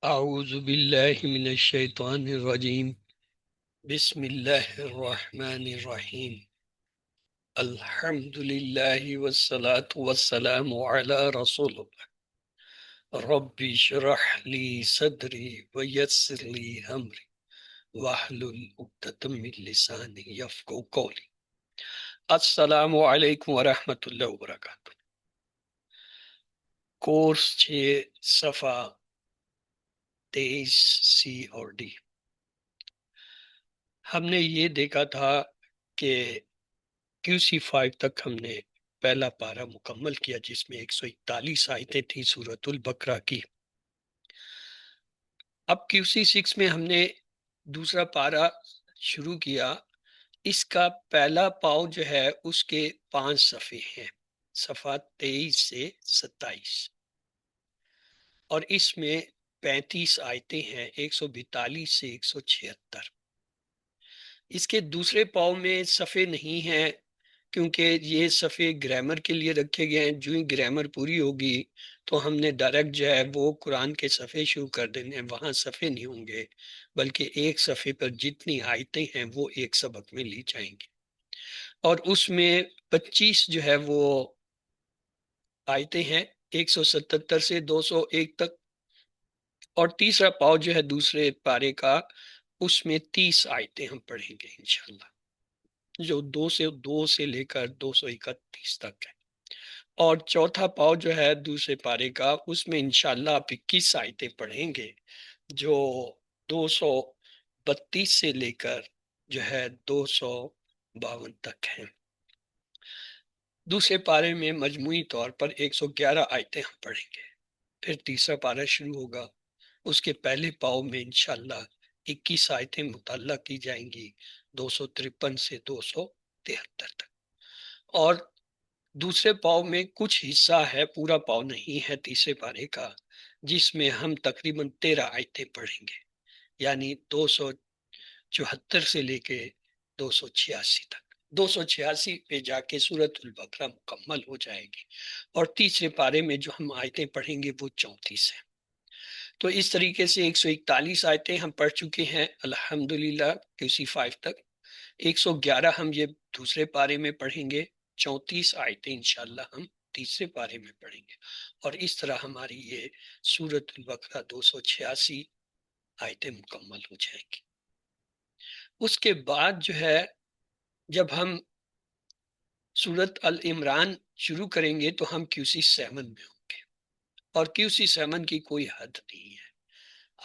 اعوذ باللہ من الشیطان الرجیم بسم اللہ الرحمن الرحیم الحمد للہ والصلاة والسلام علی رسول اللہ رب اشرح لی صدری ویسر لی امری واحلل عقدۃ من لسانی یفقہوا قولی۔ السلام علیکم ورحمۃ اللہ وبرکاتہ۔ کورس 6 صفحہ 23 سی اور ڈی۔ ہم نے یہ دیکھا تھا کہ QC5 تک ہم نے پہلا پارہ مکمل کیا، جس میں 141 آیتیں تھیں سورۃ البقرہ کی۔ اب QC6 میں ہم نے دوسرا پارہ شروع کیا۔ اس کا پہلا پاؤ جو ہے اس کے 5 صفحے ہیں، صفحہ 23 سے 27، اور اس میں 35 آیتیں ہیں، 142 سے 176۔ اس کے دوسرے پاؤ میں صفحے نہیں ہیں، کیونکہ یہ صفحے گرامر کے لیے رکھے گئے ہیں۔ جو ہی گرامر پوری ہوگی تو ہم نے ڈائریکٹ جو ہے وہ قرآن کے صفحے شروع کر دینے ہیں، وہاں صفحے نہیں ہوں گے، بلکہ ایک صفحے پر جتنی آیتیں ہیں وہ ایک سبق میں لی جائیں گی۔ اور اس میں 25 جو ہے وہ آیتیں ہیں، 177 سے 201 تک، اور تیسرا پاؤ جو ہے دوسرے پارے کا، اس میں 30 آیتیں ہم پڑھیں گے انشاءاللہ، جو 202 سے لے کر 231 تک ہے۔ اور چوتھا پاؤ جو ہے دوسرے پارے کا، اس میں انشاءاللہ آپ 21 آیتیں پڑھیں گے، جو 232 سے لے کر جو ہے 252 تک ہیں۔ دوسرے پارے میں مجموعی طور پر 111 آیتیں ہم پڑھیں گے۔ پھر تیسرا پارہ شروع ہوگا، اس کے پہلے پاؤ میں انشاءاللہ 21 آیتیں مطالعہ کی جائیں گی، 253 سے 273 تک۔ اور دوسرے پاؤ میں کچھ حصہ ہے، پورا پاؤ نہیں ہے تیسرے پارے کا، جس میں ہم تقریباً 13 آیتیں پڑھیں گے، یعنی 274 سے لے کے 286 تک۔ 286 پہ جا کے سورۃ البقرہ مکمل ہو جائے گی، اور تیسرے پارے میں جو ہم آیتیں پڑھیں گے وہ 34 ہیں۔ تو اس طریقے سے 141 آیتیں ہم پڑھ چکے ہیں الحمدللہ QC5 تک۔ 111 ہم یہ دوسرے پارے میں پڑھیں گے، 34 آیتیں انشاءاللہ ہم تیسرے پارے میں پڑھیں گے، اور اس طرح ہماری یہ سورۃ البقرہ 286 آیتیں مکمل ہو جائیں گی۔ اس کے بعد جو ہے جب ہم سورۃ العمران شروع کریں گے تو ہم QC7 میں ہوں گے، اور QC7 کی کوئی حد نہیں ہے۔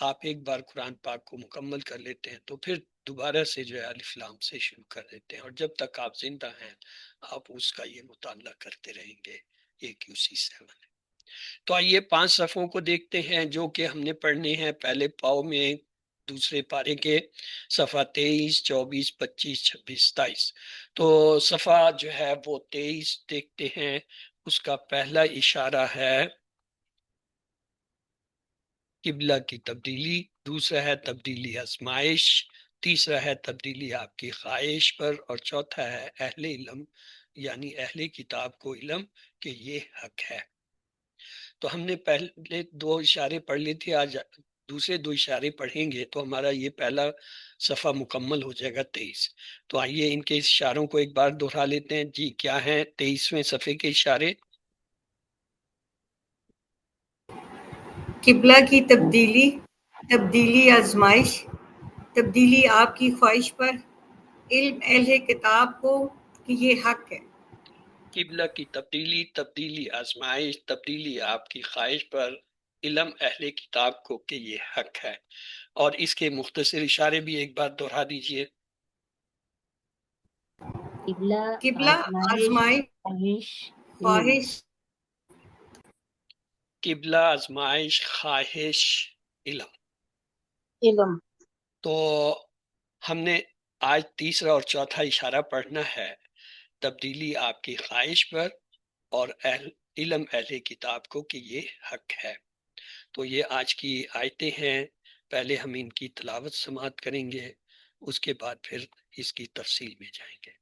آپ ایک بار قرآن پاک کو مکمل کر لیتے ہیں تو پھر دوبارہ سے جو ہے الف لام سے شروع کر دیتے ہیں، اور جب تک آپ زندہ ہیں آپ اس کا یہ مطالعہ کرتے رہیں گے۔ یہ QC7 ہے۔ تو آئیے 5 صفحوں کو دیکھتے ہیں جو کہ ہم نے پڑھنے ہیں پہلے پاؤ میں، دوسرے پارے کے، صفحہ 23، 24، 25، 26، 27۔ تو صفحہ جو ہے وہ 23 دیکھتے ہیں۔ اس کا پہلا اشارہ ہے قبلہ کی تبدیلی، دوسرا ہے تبدیلی آزمائش، تیسرا ہے تبدیلی آپ کی خواہش پر، اور چوتھا ہے اہل علم یعنی اہل کتاب کو علم کہ یہ حق ہے۔ تو ہم نے پہلے 2 اشارے پڑھ لیے تھے، آج دوسرے 2 اشارے پڑھیں گے تو ہمارا یہ پہلا صفحہ مکمل ہو جائے گا 23۔ تو آئیے ان کے اشاروں کو ایک بار دہرا لیتے ہیں۔ جی کیا ہیں 23ویں صفحے کے اشارے؟ قبلہ کی تبدیلی، تبدیلی آزمائش، تبدیلی آپ کی خواہش پر، علم اہل کتاب کو کہ یہ حق ہے۔ قبلہ کی تبدیلی، تبدیلی آزمائش، تبدیلی آپ کی خواہش پر، علم اہل کتاب کو کہ یہ حق ہے۔ اور اس کے مختصر اشارے بھی ایک بار دہرا دیجئے۔ قبلہ آزمائش، خواہش، قبلہ آزمائش، خواہش، علم۔ تو ہم نے آج تیسرا اور چوتھا اشارہ پڑھنا ہے، تبدیلی آپ کی خواہش پر اور علم اہل کتاب کو کہ یہ حق ہے۔ تو یہ آج کی آیتیں ہیں، پہلے ہم ان کی تلاوت سماعت کریں گے، اس کے بعد پھر اس کی تفصیل میں جائیں گے۔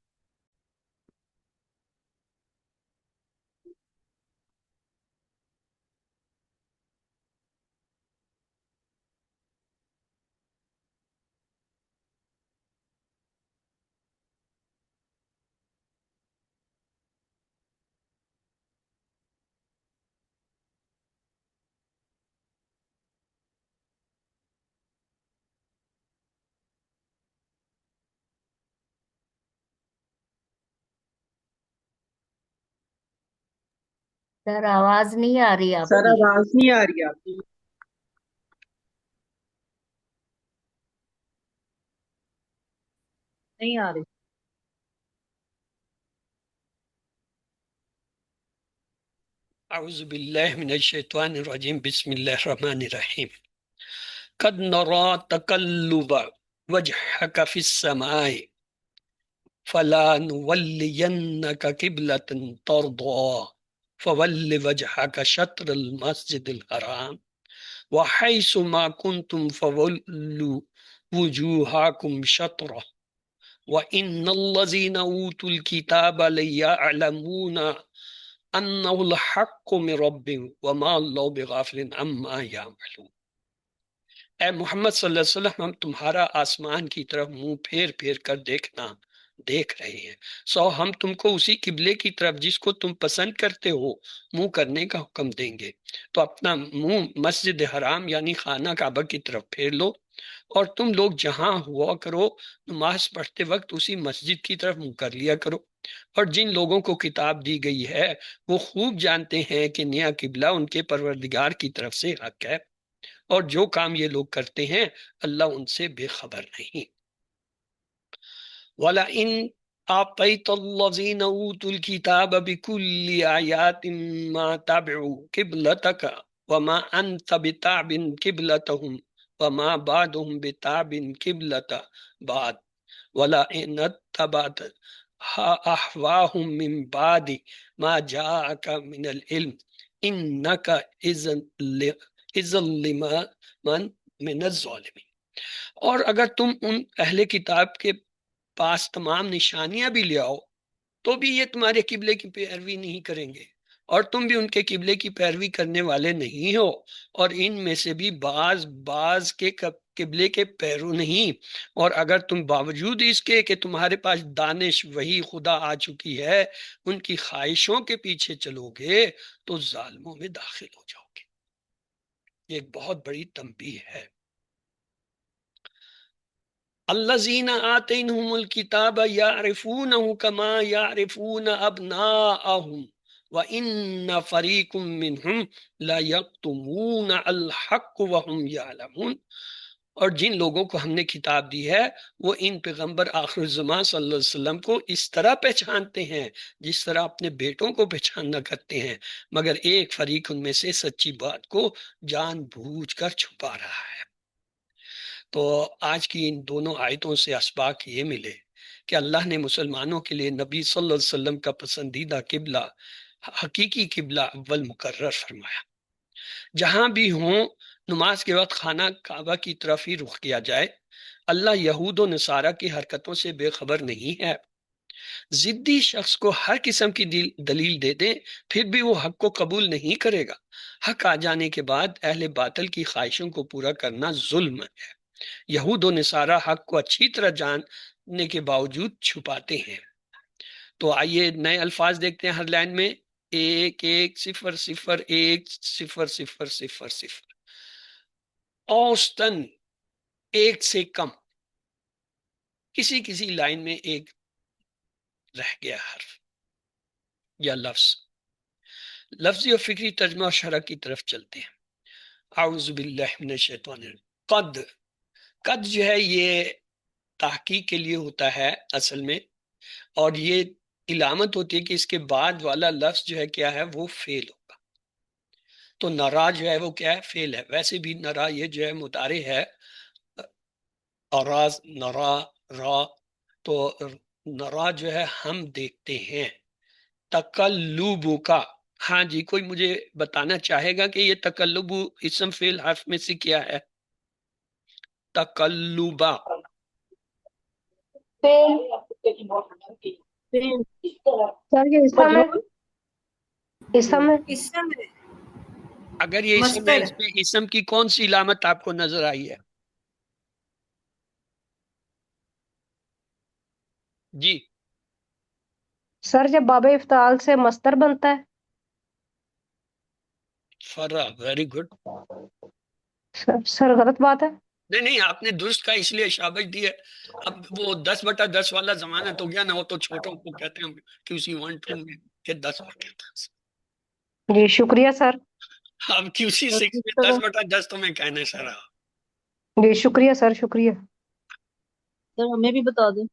سر آواز نہیں آ رہی آپ سر کی. آواز نہیں آ رہی آپ کی. نہیں آ رہی. اعوذ باللہ من الشیطان الرجیم بسم اللہ الرحمن الرحیم. قد نرى تقلب وجهك في السماء فلنولينك قبلة ترضى فول وجهك شطر المسجد الحرام وحيث ما كنتم فولوا وجوهكم شطره وإن الذين أوتوا الكتاب ليعلمون أنه الحق من ربهم وما الله بغافل عما يعملون. اے محمد صلی اللہ علیہ وسلم، ہم تمہارا آسمان کی طرف منہ پھیر پھیر کر دیکھ رہے ہیں، سو ہم تم کو اسی قبلے کی طرف جس کو تم پسند کرتے ہو منہ کرنے کا حکم دیں گے، تو اپنا منہ مسجد حرام یعنی خانہ کعبہ کی طرف پھیر لو، اور تم لوگ جہاں ہوا کرو نماز پڑھتے وقت اسی مسجد کی طرف منہ کر لیا کرو، اور جن لوگوں کو کتاب دی گئی ہے وہ خوب جانتے ہیں کہ نیا قبلہ ان کے پروردگار کی طرف سے حق ہے، اور جو کام یہ لوگ کرتے ہیں اللہ ان سے بے خبر نہیں۔ وَلَئِنْ أَعْطَيْتَ الَّذِينَ أُوتُوا الْكِتَابَ بِكُلِّ آيَاتٍ مَا تَبِعُوا قِبْلَتَكَ وَمَا أَنْتَ بِتَابِعٍ قِبْلَتَهُمْ وَمَا بَعْضُهُمْ بِتَابِعٍ قِبْلَةَ بَعْضٍ وَلَئِنِ اتَّبَعْتَ أَهْوَاءَهُمْ مِنْ بَعْدِ مَا جَاءَكَ مِنَ الْعِلْمِ إِنَّكَ إِذًا مِنَ الظَّالِمِينَ۔ اور اگر تم ان اہل کتاب کے پاس تمام نشانیاں بھی لے آؤ تو بھی یہ تمہارے قبلے کی پیروی نہیں کریں گے، اور تم بھی ان کے قبلے کی پیروی کرنے والے نہیں ہو، اور ان میں سے بھی بعض کے قبلے کے پیرو نہیں، اور اگر تم باوجود اس کے کہ تمہارے پاس دانش وہی خدا آ چکی ہے ان کی خواہشوں کے پیچھے چلو گے تو ظالموں میں داخل ہو جاؤ گے۔ یہ ایک بہت بڑی تنبیہ ہے۔ الذین آتینہم الکتاب یعرفونہ کما یعرفون ابناءہم وَإِنَّ فَرِيقٌ مِّنْهُمْ لَيَكْتُمُونَ الْحَقَّ وَهُمْ يَعْلَمُونَ، اور جن لوگوں کو ہم نے کتاب دی ہے وہ ان پیغمبر آخر الزمان صلی اللہ علیہ وسلم کو اس طرح پہچانتے ہیں جس طرح اپنے بیٹوں کو پہچاننا کرتے ہیں، مگر ایک فریق ان میں سے سچی بات کو جان بوجھ کر چھپا رہا ہے۔ تو آج کی ان دونوں آیتوں سے اسباق یہ ملے کہ اللہ نے مسلمانوں کے لیے نبی صلی اللہ علیہ وسلم کا پسندیدہ قبلہ، حقیقی قبلہ اول مقرر فرمایا۔ جہاں بھی ہوں نماز کے وقت خانہ کعبہ کی طرف ہی رخ کیا جائے۔ اللہ یہود و نصارہ کی حرکتوں سے بے خبر نہیں ہے۔ ضدی شخص کو ہر قسم کی دلیل دے دیں پھر بھی وہ حق کو قبول نہیں کرے گا۔ حق آ جانے کے بعد اہل باطل کی خواہشوں کو پورا کرنا ظلم ہے۔ یہود و نصارہ حق کو اچھی طرح جاننے کے باوجود چھپاتے ہیں۔ تو آئیے نئے الفاظ دیکھتے ہیں ہر لائن میں۔ 1-1-0-0-1-0-0-0 اوسطن ایک سے کم، کسی لائن میں ایک رہ گیا حرف یا لفظ۔ لفظی اور فکری ترجمہ اور شرح کی طرف چلتے ہیں۔ اعوذ باللہ من الشیطان الرجیم۔ قد جو ہے یہ تحقیق کے لیے ہوتا ہے اصل میں، اور یہ علامت ہوتی ہے کہ اس کے بعد والا لفظ جو ہے کیا ہے، وہ فعل ہوگا۔ تو نرا جو ہے وہ کیا ہے، فعل ہے۔ ویسے بھی نرا یہ جو ہے مضارع ہے، اراز نرا را، تو نرا جو ہے ہم دیکھتے ہیں۔ تقلب کا، ہاں جی کوئی مجھے بتانا چاہے گا کہ یہ تقلب اسم فعل حرف میں سے کیا ہے؟ تقلبا سر یہ اسم ہے۔ اسم ہے، اگر یہ اسم ہے، مصدر اس میں اسم کی کون سی علامت آپ کو نظر آئی ہے؟ جی سر جب باب افتعال سے مصدر بنتا ہے۔ فرا، ویری گڈ۔ سر غلط بات ہے۔ نہیں آپ نے درست کا اس لیے شابش دی ہے۔ اب وہ 10/10 والا زمانہ تو گیا نا، وہ تو چھوٹوں کو کہتے ہیں QC 1 2 میں کہ 10/10۔ جی شکریہ سر. اب QC سر 6 میں سسٹر 10/10 تمہیں کہنے سر. جی شکریہ سر شکریہ. سر ہمیں بھی بتا دیں.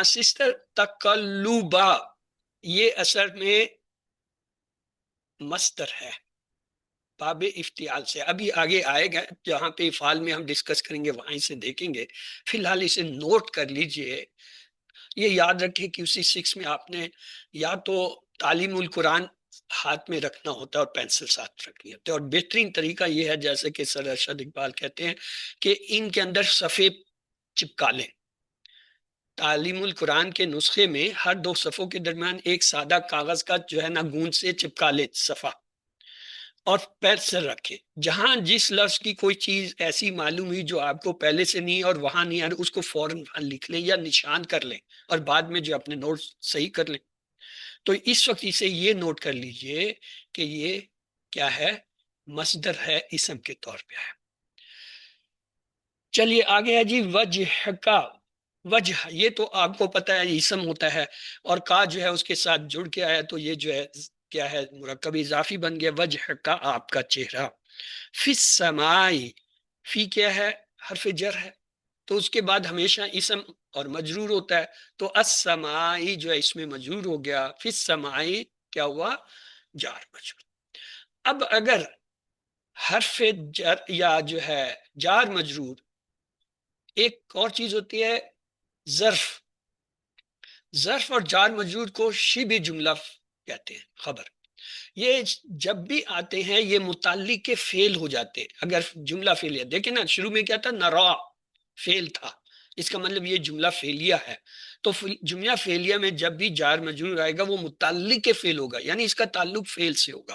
سسٹر تقلبا یہ اثر میں مصدر ہے باب افتعال سے. ابھی آگے آئے گا جہاں پہ افعال میں ہم ڈسکس کریں گے وہیں سے دیکھیں گے. فی الحال اسے نوٹ کر لیجئے. یہ یاد رکھیں کہ اسی 6 میں آپ نے یا تو تعلیم القرآن ہاتھ میں رکھنا ہوتا ہے اور پینسل ساتھ رکھنی ہوتی ہے. اور بہترین طریقہ یہ ہے جیسے کہ سر ارشد اقبال کہتے ہیں کہ ان کے اندر صفحے چپکا لیں. تعلیم القرآن کے نسخے میں ہر 2 صفوں کے درمیان ایک سادہ کاغذ کا جو ہے نا گوند سے چپکا لے صفحہ اور پینسل رکھے. جہاں جس لفظ کی کوئی چیز ایسی معلوم ہوئی جو آپ کو پہلے سے نہیں اور وہاں نہیں آ رہا اس کو فوراً لکھ لیں یا نشان کر لیں اور بعد میں جو اپنے نوٹ صحیح کر لیں. تو اس وقت اسے یہ نوٹ کر لیجئے کہ یہ کیا ہے؟ مصدر ہے، اسم کے طور پہ ہے. چلیے آگے ہے جی وجہ کا. وجہ یہ تو آپ کو پتہ ہے اسم ہوتا ہے اور کا جو ہے اس کے ساتھ جڑ کے آیا تو یہ جو ہے کیا ہے مرکب اضافی بن گیا. وجہ کا آپ کا چہرہ. فی السمائی فی کیا ہے؟ حرف جر ہے تو اس کے بعد ہمیشہ اسم اور مجرور ہوتا ہے تو السمائی جو ہے اس میں مجرور ہو گیا. فی السمائی کیا ہوا؟ جار مجرور. اب اگر حرف جر یا جو ہے جار مجرور، ایک اور چیز ہوتی ہے ظرف. ظرف اور جار مجرور کو شبہ جملہ کہتے ہیں. خبر یہ جب بھی آتے ہیں یہ متعلق کے فعل ہو جاتے. اگر جملہ فعلیہ دیکھیں نا شروع میں کیا تھا؟ نرا فعل تھا، اس کا مطلب یہ جملہ فعلیہ ہے. تو جملہ فعلیہ میں جب بھی جار مجرور آئے گا وہ متعلق کے فعل ہوگا یعنی اس کا تعلق فعل سے ہوگا.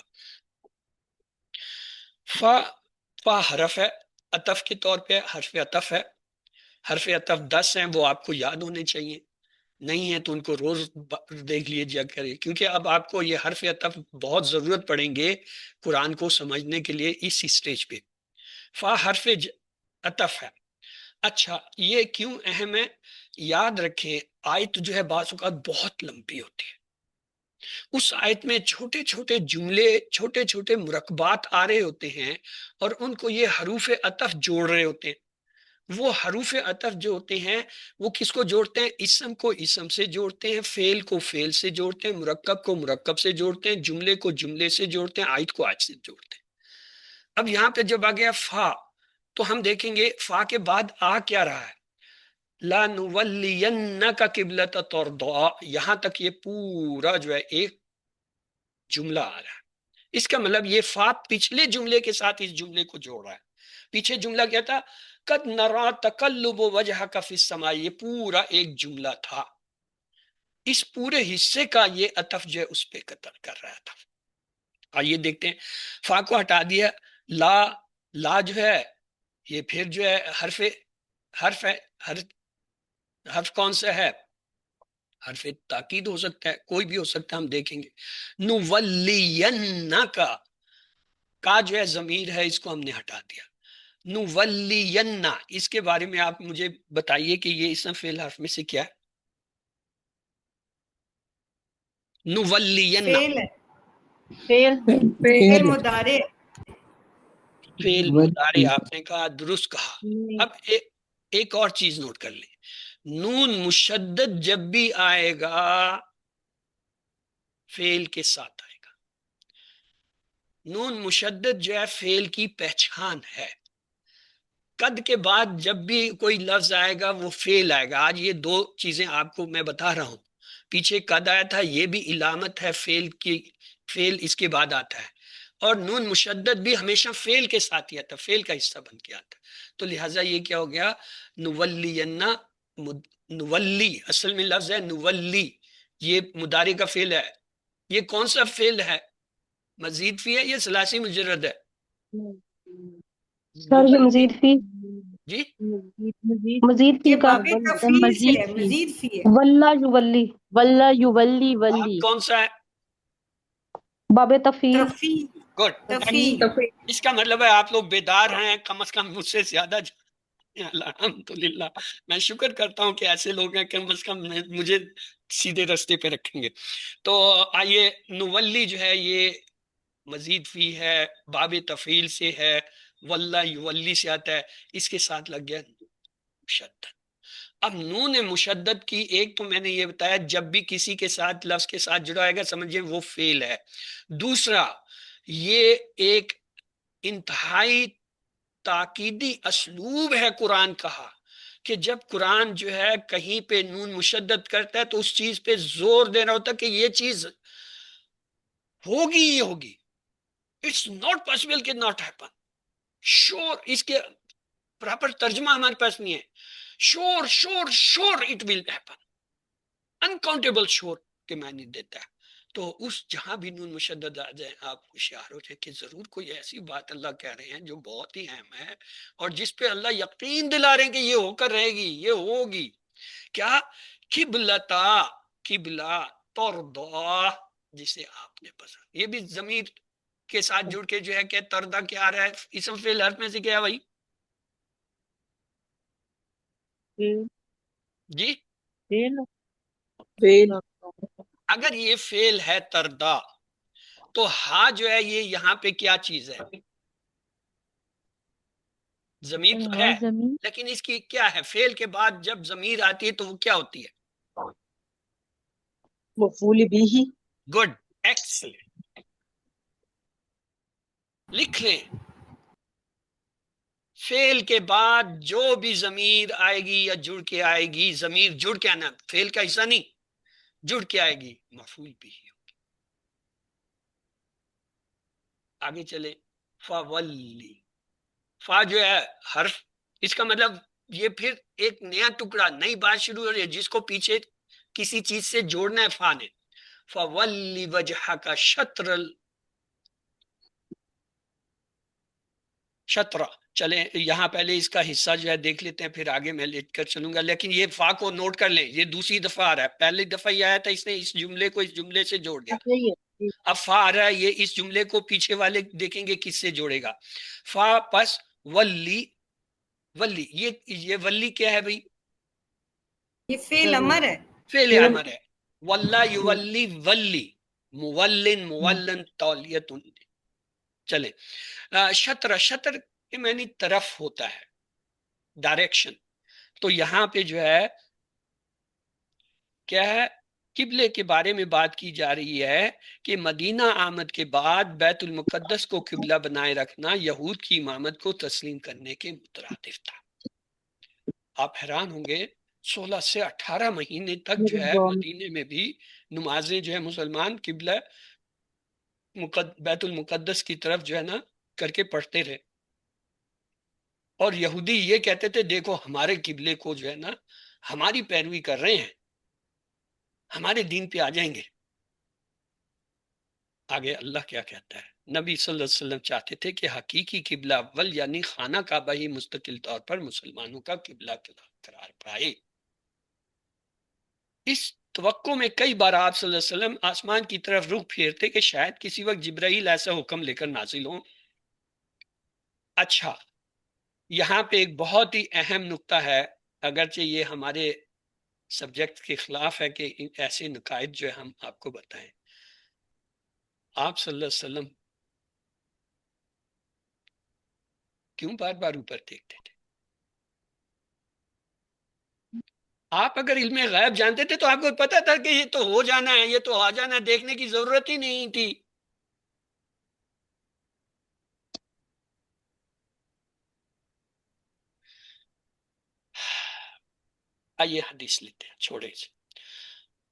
فا حرف ہے عطف کے طور پہ، حرف عطف ہے. حرف عطف 10 ہیں وہ آپ کو یاد ہونے چاہیے، نہیں ہے تو ان کو روز دیکھ لیجیے کرے کیونکہ اب آپ کو یہ حرف عطف بہت ضرورت پڑیں گے قرآن کو سمجھنے کے لیے اس اسٹیج پہ. فا حرف عطف ہے. اچھا یہ کیوں اہم ہے؟ یاد رکھیں آیت جو ہے بعض اوقات بہت لمبی ہوتی ہے. اس آیت میں چھوٹے چھوٹے جملے چھوٹے چھوٹے مرکبات آ رہے ہوتے ہیں اور ان کو یہ حروف عطف جوڑ رہے ہوتے ہیں. وہ حروف عطف جو ہوتے ہیں وہ کس کو جوڑتے ہیں؟ اسم کو اسم سے جوڑتے ہیں، فعل کو فعل سے جوڑتے ہیں، مرکب کو مرکب سے جوڑتے ہیں، جملے کو جملے سے جوڑتے ہیں، آیت کو آیت سے جوڑتے ہیں. اب یہاں پہ جب آ گیا فا تو ہم دیکھیں گے فا کے بعد آ کیا رہا ہے؟ لا نولینک قبلۃ ترضیٰ. یہاں تک یہ پورا جو ہے ایک جملہ آ رہا ہے. اس کا مطلب یہ فا پچھلے جملے کے ساتھ اس جملے کو جوڑ رہا ہے. پیچھے جملہ کیا تھا؟ قد نرا تقلب وجہک فی السماء. یہ پورا ایک جملہ تھا. اس پورے حصے کا یہ عطف جو ہے اس پہ قطر کر رہا تھا. آئیے دیکھتے ہیں فا کو ہٹا دیا. لا لا جو ہے یہ پھر جو ہے حرف ہے. حرف کون سا ہے؟ حرف تاکید ہو سکتا ہے، کوئی بھی ہو سکتا ہے، ہم دیکھیں گے. نولینک کا جو ہے ضمیر ہے اس کو ہم نے ہٹا دیا. نولین اس کے بارے میں آپ مجھے بتائیے کہ یہ اسم فعل حرف میں سے کیا ہے؟ نولین فعل ہے، فیل فعل مضارع. فعل مضارع آپ نے کہا، درست کہا. اب ایک اور چیز نوٹ کر لیں، نون مشدد جب بھی آئے گا فعل کے ساتھ آئے گا. نون مشدد جو ہے فعل کی پہچان ہے. قد کے بعد جب بھی کوئی لفظ آئے گا وہ فعل آئے گا. آج یہ 2 چیزیں آپ کو میں بتا رہا ہوں. پیچھے قد آیا تھا یہ بھی علامت ہے فعل کی، فعل اس کے بعد آتا ہے. اور نون مشدد بھی ہمیشہ فعل کے ساتھ ہی آتا ہے، فعل کا حصہ بن کے آتا ہے. تو لہٰذا یہ کیا ہو گیا؟ نولینہ. نولی اصل میں لفظ ہے نولی، یہ مضارع کا فعل ہے. یہ کون سا فعل ہے؟ مزید فی ہے یا ثلاثی مجرد ہے؟ سر یہ مزید فی، جی مزید فی یہ کا. باب تفعیل سے ہے، مزید فی مزید فی ہے. واللہ یولی، واللہ یولی آپ ولی. کون سا ہے؟ باب تفعیل. تفعیل گڈ. تفعیل. اس کا مطلب ہے آپ لوگ بیدار ہیں کم از کم مجھ سے زیادہ. الحمدللہ میں شکر کرتا ہوں کہ ایسے لوگ ہیں کم از کم مجھے سیدھے رستے پہ رکھیں گے. تو آئیے نولی جو ہے یہ مزید فی ہے، باب تفعیل سے ہے، واللہ یولی سے آتا ہے، اس کے ساتھ لگ گیا مشدد۔ اب نون مشدد کی ایک تو میں نے یہ بتایا جب بھی کسی کے ساتھ لفظ کے ساتھ جڑا آئے گا سمجھیں وہ فعل ہے۔ دوسرا، یہ ایک انتہائی تاکیدی اسلوب ہے قرآن کہا کہ جب قرآن جو ہے کہیں پہ نون مشدد کرتا ہے تو اس چیز پہ زور دینا ہوتا ہے کہ یہ چیز ہوگی ہی ہوگی، اٹس ناٹ پاسبل کہ ناٹ ہیپن، شور، اس کے پراپر ترجمہ ہمارے پاس نہیں ہے، شور شور شور اٹ ول ہیپن، انکاؤنٹیبل شور کے معنی دیتا ہے۔ تو اس جہاں بھی نون مشدد آ جائے آپ ہوشیار ہو جائے کہ ضرور کوئی ایسی بات اللہ کہہ رہے ہیں جو بہت ہی اہم ہے اور جس پہ اللہ یقین دلا رہے ہیں کہ یہ ہو کر رہے گی، یہ ہوگی۔ کیا؟ قبلتا، قبلہ، تردا، جسے آپ نے پسند، یہ بھی ضمیر کے ساتھ جڑ کے جو ہے کہ تردا کیا آ رہا ہے، اسم فعل حرف میں سے کیا ہے بھائی؟ جی فیل اگر یہ فعل ہے تردا تو ہا جو ہے یہ یہاں پہ کیا چیز ہے؟ ضمیر تو ہے، زمین لیکن اس کی کیا ہے؟ فعل کے بعد جب ضمیر آتی ہے تو وہ کیا ہوتی ہے؟ مفعول بھی گڈ، ایکسلنٹ، لکھ لیں فعل کے بعد جو بھی ضمیر آئے گی یا جڑ کے آئے گی، ضمیر جڑ کے آنا، فعل کا حصہ نہیں، جڑ کے آئے گی، مفعول بھی ہوگی۔ آگے چلے، فولی، فا جو ہے حرف، اس کا مطلب یہ پھر ایک نیا ٹکڑا، نئی بات شروع ہو رہی ہے جس کو پیچھے کسی چیز سے جوڑنا ہے فا نے۔ فولی وجہک شطر شطرہ، چلیں یہاں پہلے اس کا حصہ جو ہے دیکھ لیتے ہیں پھر آگے میں لے کر چلوں گا، لیکن یہ فا کو نوٹ کر لیں، یہ دوسری دفعہ آ رہا ہے، پہلی دفعہ یہ آیا تھا اس نے اس جملے کو اس جملے سے جوڑ دیا، صحیح ہے۔ اب فا آ رہا ہے یہ اس جملے کو پیچھے والے دیکھیں گے کس سے جوڑے گا، فا پس ولی، ولی، یہ ولی کیا ہے بھائی؟ یہ فعل امر ہے، فعل امر ہے، واللہ یولی ولی، مولن مولن تولیت، چلے شطر، شطر کے معنی طرف ہوتا ہے، ڈائریکشن، تو یہاں پہ جو ہے کیا ہے؟ قبلے کے بارے میں بات کی جا رہی ہے کہ مدینہ آمد کے بعد بیت المقدس کو قبلہ بنائے رکھنا یہود کی امامت کو تسلیم کرنے کے مترادف تھا۔ آپ حیران ہوں گے 16 سے 18 مہینے تک جو ہے مدینے میں بھی نمازیں جو ہے مسلمان قبلہ بیت المقدس کی طرف جو ہے نا کر کے پڑھتے رہے، اور یہودی یہ کہتے تھے دیکھو ہمارے قبلے کو جو ہے نا ہماری پیروی کر رہے ہیں، ہمارے دین پہ آ جائیں گے۔ آگے اللہ کیا کہتا ہے؟ نبی صلی اللہ علیہ وسلم چاہتے تھے کہ حقیقی قبلہ اول یعنی خانہ کعبہ ہی مستقل طور پر مسلمانوں کا قبلہ قرار پائے۔ اس توقع میں کئی بار آپ صلی اللہ علیہ وسلم آسمان کی طرف رخ پھیرتے کہ شاید کسی وقت جبرائیل ایسا حکم لے کر نازل ہوں۔ اچھا، یہاں پہ ایک بہت ہی اہم نقطہ ہے، اگرچہ یہ ہمارے سبجیکٹ کے خلاف ہے کہ ایسے نقائد جو ہم آپ کو بتائیں۔ آپ صلی اللہ علیہ وسلم کیوں بار بار اوپر دیکھتے تھے؟ آپ اگر علم غیب جانتے تھے تو آپ کو پتا تھا کہ یہ تو ہو جانا ہے، یہ تو آ جانا ہے، دیکھنے کی ضرورت ہی نہیں تھی۔ آئیے حدیث لیتے ہیں، چھوڑے سے۔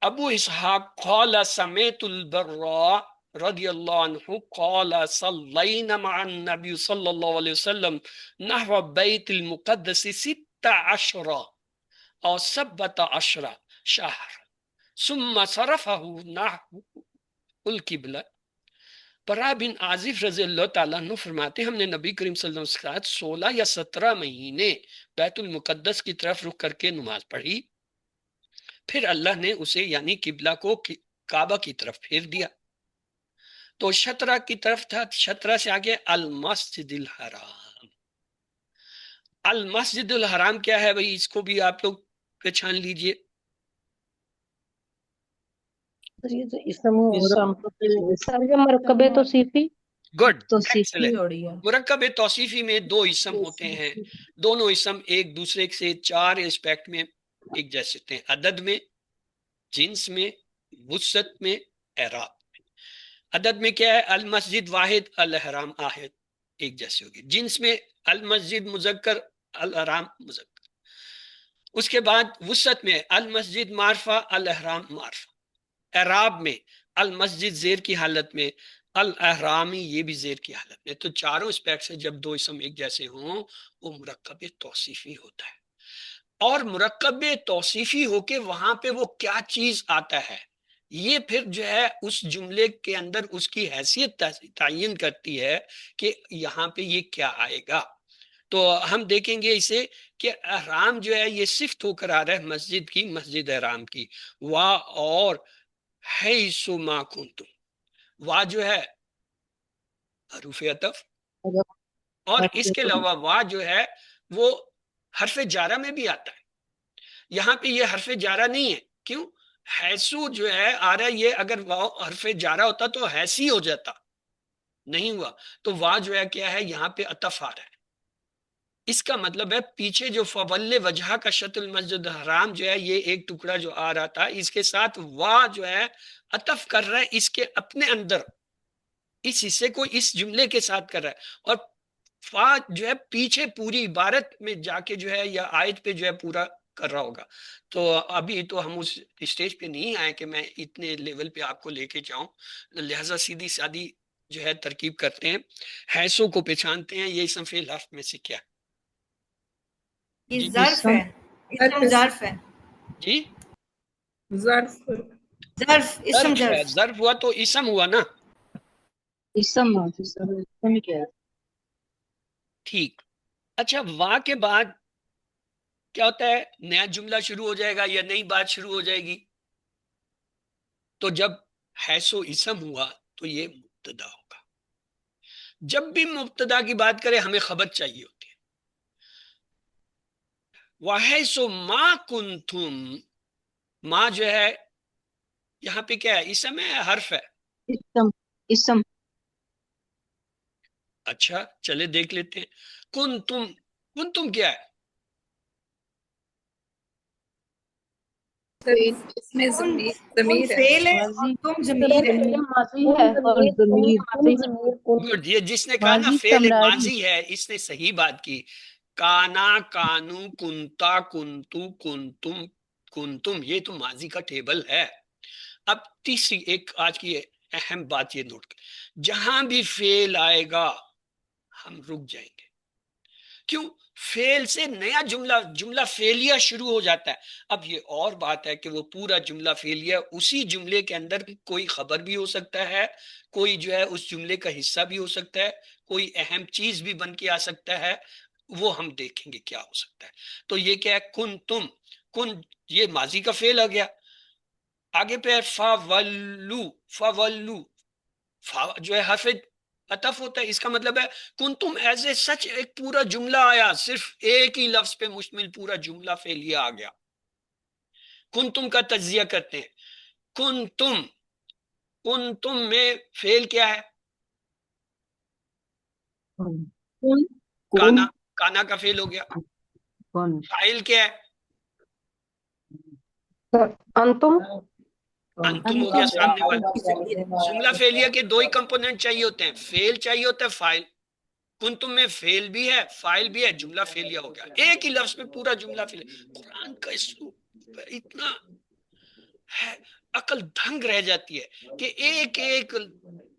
ابو اسحاق قال سمیت البراء رضی اللہ عنہ قال صلینا مع النبی صلی اللہ علیہ وسلم نحو بیت المقدس 16 او 17 شہر ثم صرفه نحو القبلہ۔ برا بن عازف رضی اللہ تعالیٰ عنہ فرماتے ہیں ہم نے نبی کریم صلی اللہ علیہ وسلم کے ساتھ 16 یا 17 مہینے بیت المقدس کی طرف رخ کر کے نماز پڑھی، پھر اللہ نے اسے یعنی قبلہ کو کعبہ کی طرف پھیر دیا، تو شطرہ کی طرف تھا، شطرہ سے آگے المسجد الحرام۔ المسجد الحرام کیا ہے بھئی؟ اس کو بھی آپ لوگ پہچان لیجئے۔ اسم سر جو مرکب توصیفی گڈ، توصیفی ایکسلنٹ. ہو رہی ہے. مرکب توصیفی میں دو اسم ہوتے ہیں، دونوں اسم ایک دوسرے سے چار اسپیکٹ میں ایک جیسے ہوتے ہیں، عدد میں، جنس میں، وسعت میں، اعراب. عدد میں کیا ہے؟ المسجد واحد، الاحرام آہد، ایک جیسے ہوگی. جنس میں المسجد مذکر، الاحرام مذکر. اس کے بعد وسعت میں المسجد معرفہ، الاحرام معرفہ. اعراب میں المسجد زیر کی حالت میں، الاحرامی یہ بھی زیر کی حالت میں. تو چاروں اسپیکٹ سے جب دو اسم ایک جیسے ہوں وہ مرکب توصیفی ہوتا ہے. اور مرکب توصیفی ہو کے وہاں پہ وہ کیا چیز آتا ہے یہ پھر جو ہے اس جملے کے اندر اس کی حیثیت تعین کرتی ہے کہ یہاں پہ یہ کیا آئے گا. تو ہم دیکھیں گے اسے کہ احرام جو ہے یہ صفت ہو کر آ رہا ہے مسجد کی، مسجد احرام کی. وا اور حیث ما کنتم، وا جو ہے حروف عطف، اور اس کے علاوہ وا جو ہے وہ حرف جارہ میں بھی آتا ہے. یہاں پہ یہ حرف جارہ نہیں ہے. کیوں؟ حیثو جو ہے آ رہا ہے، یہ اگر واو حرف جارہ ہوتا تو حیثی ہو جاتا، نہیں ہوا. تو وا جو ہے کیا ہے؟ یہاں پہ عطف آ رہا ہے. اس کا مطلب ہے پیچھے جو فول وجہ کا شطر المسجد الحرام جو ہے یہ ایک ٹکڑا جو آ رہا تھا، اس کے ساتھ وا جو ہے عطف کر رہا ہے اس کے اپنے اندر، اس حصے کو اس جملے کے ساتھ کر رہا ہے. اور فا جو ہے پیچھے پوری عبارت میں جا کے جو ہے یا آیت پہ جو ہے پورا کر رہا ہوگا. تو ابھی تو ہم اس اسٹیج پہ نہیں آئے کہ میں اتنے لیول پہ آپ کو لے کے جاؤں، لہٰذا سیدھی سادی جو ہے ترکیب کرتے ہیں، حیثوں کو پہچانتے ہیں. یہ اسم فعل حرف میں سے کیا؟ یہ جی ظرف ہے، اسم ظرف ہے. جی ظرف اسم ظرف ہے. ظرف. ظرف ہوا تو اسم ہوا نا. اسم کیا ہے؟ ٹھیک. اچھا، وا کے بعد کیا ہوتا ہے؟ نیا جملہ شروع ہو جائے گا یا نئی بات شروع ہو جائے گی. تو جب حیث و اسم ہوا تو یہ مبتدا ہوگا. جب بھی مبتدا کی بات کرے ہمیں خبر چاہیے ہوتی ہے. وَحَيْثُ مَا كُنْتُمْ، ما جو ہے یہاں پہ کیا ہے؟ اسم ہے، حرف ہے؟ اسم. اچھا چلے دیکھ لیتے ہیں. کنتم کیا ہے؟ اس میں کن ضمیر ہے. فعل ہے اور ماضی تم ضمیر ہے. ماضی ہے اور ضمیر. گڈ. یہ جس نے کہا نا ماضی فعل سمراج ماضی ہے اس نے صحیح بات کی. کانا، کانو، کنتا، کنتو، کنتم، کنتم، یہ تو ماضی کا ٹیبل ہے. اب تیسری ایک آج کی اہم بات یہ نوٹ کر، جہاں بھی فعل آئے گا ہم رک جائیں گے. کیوں؟ فعل سے نیا جملہ فعلیہ شروع ہو جاتا ہے. اب یہ اور بات ہے کہ وہ پورا جملہ فعلیہ، اسی جملے کے اندر کوئی خبر بھی ہو سکتا ہے، کوئی جو ہے اس جملے کا حصہ بھی ہو سکتا ہے، کوئی اہم چیز بھی بن کے آ سکتا ہے. وہ ہم دیکھیں گے کیا ہو سکتا ہے. تو یہ کیا ہے؟ کن تم، کن یہ ماضی کا فعل آ گیا. آگے پہ فاولو، فاولو، فا جو ہے حرف عطف ہوتا ہے. اس کا مطلب ہے کن تم ایز اے سچ ایک پورا جملہ آیا، صرف ایک ہی لفظ پہ مشتمل پورا جملہ فعلیہ آ گیا. کن تم کا تجزیہ کرتے ہیں. کن تم میں فعل کیا ہے؟ کانا، کانا کا فعل ہو گیا. فاعل کیا ہے؟ انتم. انتم ہو گیا سامنے والا. جملہ فعلیہ کے دو ہی کمپوننٹ چاہیے ہوتے ہیں، فعل چاہیے ہوتا ہے، فاعل. کن تم میں فعل بھی ہے، فاعل بھی ہے، جملہ فعلیہ ہو گیا. ایک ہی لفظ میں پورا جملہ فعلیہ. قرآن کا اسلوب اتنا ہے، عقل دھنگ رہ جاتی ہے کہ ایک ایک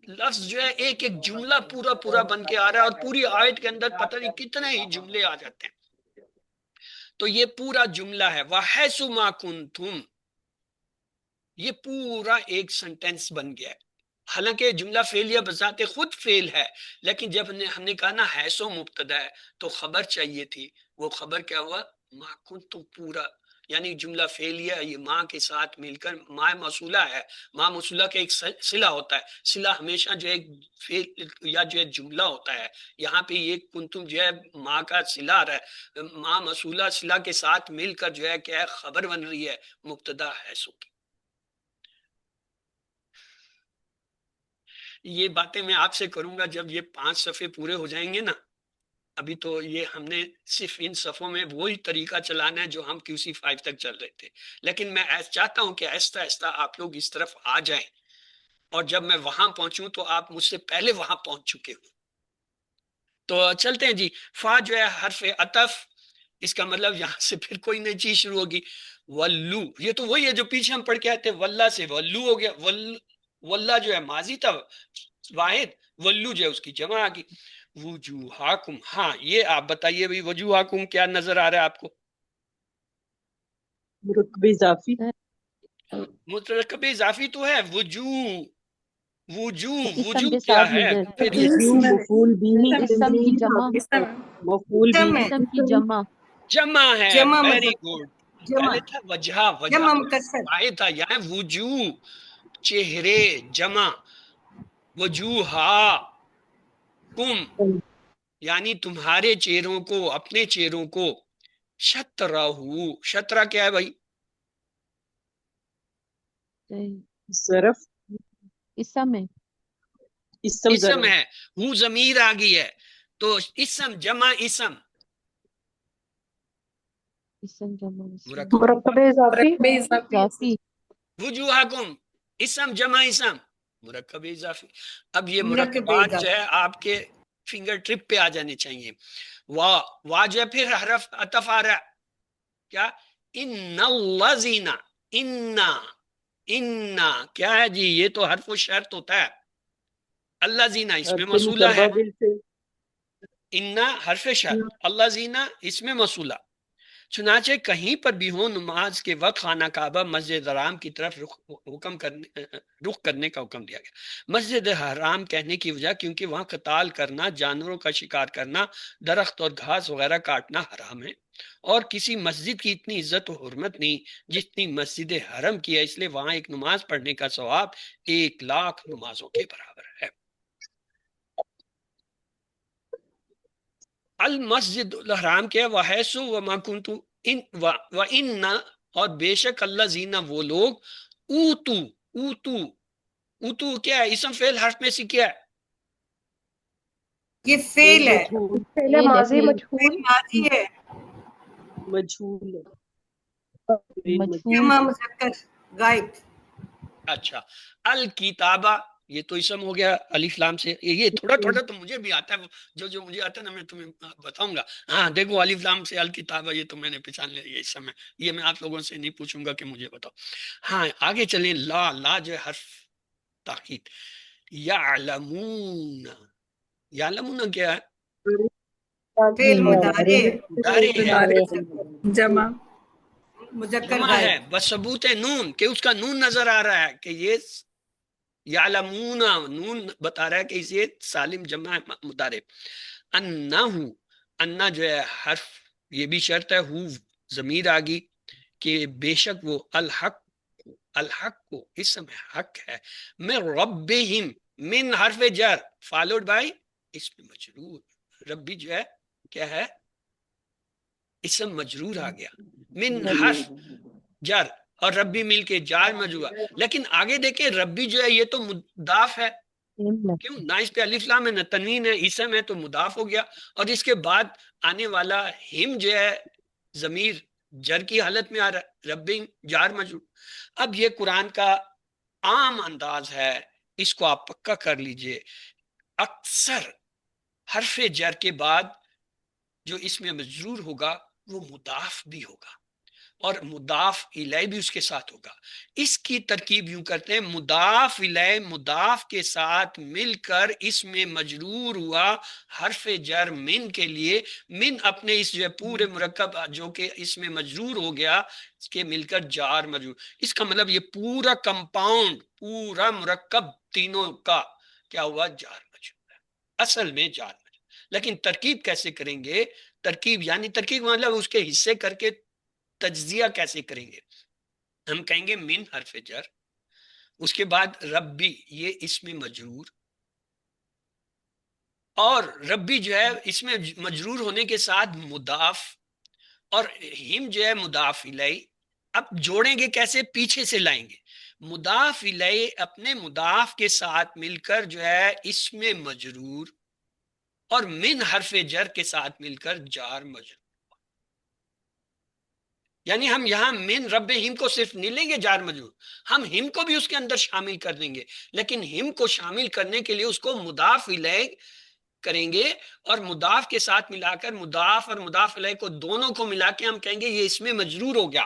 لفظ جو ہے ایک ایک جملہ پورا بن کے آ رہا ہے، اور پوری آیت کے اندر پتہ نہیں کتنے ہی جملے آ جاتے ہیں. تو یہ پورا جملہ ہے وَحَيْثُ مَا كُنْتُمْ، یہ پورا ایک سنٹینس بن گیا ہے. حالانکہ جملہ فعلیہ بذات خود فعل ہے، لیکن جب ہم نے کہا نا حیث و مبتدا ہے تو خبر چاہیے تھی. وہ خبر کیا ہوا؟ ما کنتم، پورا یعنی جملہ فعلیہ یہ ماں کے ساتھ مل کر ماں موصولہ ہے. ماں موصولہ کا ایک صلہ ہوتا ہے. صلہ ہمیشہ جو ایک فعل یا جو ہے جملہ ہوتا ہے. یہاں پہ یہ کنتم جو ہے ماں کا صلہ آ رہا ہے، ماں موصولہ صلہ کے ساتھ مل کر جو ہے کیا ہے؟ خبر بن رہی ہے مبتدا حیث کی. یہ باتیں میں آپ سے کروں گا جب یہ 5 صفحے پورے ہو جائیں گے نا. ابھی تو یہ ہم نے صرف ان صفوں میں وہی طریقہ چلانا ہے جو ہم QC5 تک چل رہے تھے. لیکن میں چاہتا ہوں کہ آہستہ آہستہ آپ لوگ اس طرف آ جائیں، اور جب میں وہاں پہنچوں تو آپ مجھ سے پہلے وہاں پہنچ چکے ہوں. تو چلتے ہیں جی. فا جو ہے حرف عطف، اس کا مطلب یہاں سے پھر کوئی نئی چیز شروع ہوگی. ولو، یہ تو وہی ہے جو پیچھے ہم پڑھ کے آئے تھے، واللہ سے ولو ہو گیا. واللہ جو ہے ماضی تھا واحد، ولو جو ہے اس کی جمع آ گئی. وجوہاکم، ہاں یہ آپ بتائیے بھی وجوہاکم کیا نظر آ رہا ہے آپ کو؟ مرکب اضافی، مرکب اضافی تو ہے. وجوہ اسم وجوہ کے کیا ساتھ ہے مل پھر جائے، وجوہ مفعول بھی، اسم کی جمع، مفعول بھی، اسم کی جمع، جمع ہے. جمع ویری مذکر، گڈ. جمع پہلے تھا وجہ، وجہ جمع تو مکسر. واحد تھا، یہاں وجوہ چہرے جمع. وجوہا کم یعنی تمہارے چہروں کو، اپنے چہروں کو. شطرہ، شطرہ کیا ہے بھائی؟ ظرف، اسم ہے، اسم اسم ظرف، ہے. ہوں ضمیر آ گئی ہے تو اسم جمع اسم اسم جمع اسم، مرکب. مرکب اضافی، اضافی، وجوہکم اسم جمع اسم مرکب اضافی. اب یہ مرکب مرکبات جو اضافی. ہے آپ کے فنگر ٹرپ پہ آ جانے چاہیے. وا جو ہے پھر حرف عطف آ رہا ہے. کیا؟ ان الذین، ان کیا ہے جی؟ یہ تو حرف و شرط ہوتا ہے. اللہ زینہ اس میں حرف موصولہ ہے. مشبہ بالفعل، ان حرف شرط، اللہ زینہ اس میں موصولہ. چنانچہ کہیں پر بھی ہو نماز کے وقت خانہ کعبہ مسجد حرام کی طرف رخ کرنے کا حکم دیا گیا. مسجد حرام کہنے کی وجہ کیونکہ وہاں قتال کرنا، جانوروں کا شکار کرنا، درخت اور گھاس وغیرہ کاٹنا حرام ہے، اور کسی مسجد کی اتنی عزت و حرمت نہیں جتنی مسجد حرم کی ہے، اس لیے وہاں ایک نماز پڑھنے کا ثواب 1,00,000 نمازوں کے برابر ہے. المسجد الحرام کے وحیث وما کنتو ان اور بے شک اللہ زینہ وہ لوگ اوتو اوتو اوتو کیا ہے؟ اسم فعل حرف میں سے کیا ہے؟ یہ فعل فعل ہے، مجہول، پہلے ماضی فعل مجہول، فعل ماضی ہے، مجہول ہے، فعل مجہول، مجہول، جمع مذکر غائب. اچھا. الکتابہ یہ تو اسم ہو گیا الف لام سے. یہ تھوڑا تھوڑا تو مجھے بھی آتا ہے، جو مجھے آتا ہے نا میں تمہیں بتاؤں گا. ہاں دیکھو الف لام سے الکتابہ، یہ تو میں نے پہچان لیا یہ اسم ہے. یہ میں آپ لوگوں سے نہیں پوچھوں گا کہ مجھے بتاؤ. ہاں آگے چلیں. لا جو ہے حرف تاکید. یعلمون، یعلمون کیا ہے؟ فعل مضارع مضارع ہے، جمع مذکر جمع غائب. ہے بثبوت نون کہ اس کا نون نظر آ رہا ہے کہ یہ یعلمون، نون بتا رہا ہے کہ یہ سالم جمع ہے مضارع. انہو، انا جو ہے حرف یہ بھی شرط ہے. ہو ضمیر آگی کہ بے شک وہ الحق، الحق کو اسم حق ہے. میں ربہم، من حرف جر فالوڈ بائی اسم مجرور. ربی جو ہے کیا ہے؟ اسم مجرور آ گیا. من حرف جر اور ربی مل کے جار مجرور. لیکن آگے دیکھیں ربی جو ہے یہ تو مضاف ہے. کیوں؟ نہ اس پہ الف لام ہے نہ تنوین ہے، اسم ہے تو مضاف ہو گیا. اور اس کے بعد آنے والا ہم جو ہے ضمیر جر کی حالت میں آ رہا ہے، ربی جار مجرور. اب یہ قرآن کا عام انداز ہے، اس کو آپ پکا کر لیجئے. اکثر حرف جر کے بعد جو اس میں مجرور ہوگا وہ مضاف بھی ہوگا، اور مضاف الیہ بھی اس کے ساتھ ہوگا. اس کی ترکیب یوں کرتے ہیں، مضاف الیہ مضاف کے ساتھ مل کر اس میں مجرور ہوا حرف جر من کے لیے. من اپنے اس جو ہے پورے مرکب جو کہ اس میں مجرور ہو گیا اس کے مل کر جار مجرور. اس کا مطلب یہ پورا کمپاؤنڈ، پورا مرکب تینوں کا کیا ہوا؟ جار مجرور ہے، اصل میں جار مجرور. لیکن ترکیب کیسے کریں گے؟ ترکیب یعنی ترکیب مطلب اس کے حصے کر کے تجزیہ کیسے کریں گے؟ ہم کہیں گے من حرف جر، اس کے بعد ربی یہ اس میں مجرور، اور ربی جو ہے اس میں مجرور ہونے کے ساتھ مضاف، اور ہم جو ہے مضاف الیہ. اب جوڑیں گے کیسے؟ پیچھے سے لائیں گے. مضاف الیہ اپنے مضاف کے ساتھ مل کر جو ہے اسم مجرور، اور من حرف جر کے ساتھ مل کر جار مجرور. یعنی ہم یہاں من رب ہم کو صرف نہیں لیں گے جار مجرور، ہم ہم کو بھی اس کے اندر شامل کر دیں گے، لیکن ہم کو شامل کرنے کے لیے اس کو مضاف الیہ کریں گے، اور مضاف کے ساتھ ملا کر مضاف اور مضاف الیہ کو دونوں کو ملا کے ہم کہیں گے یہ اسم مجرور ہو گیا،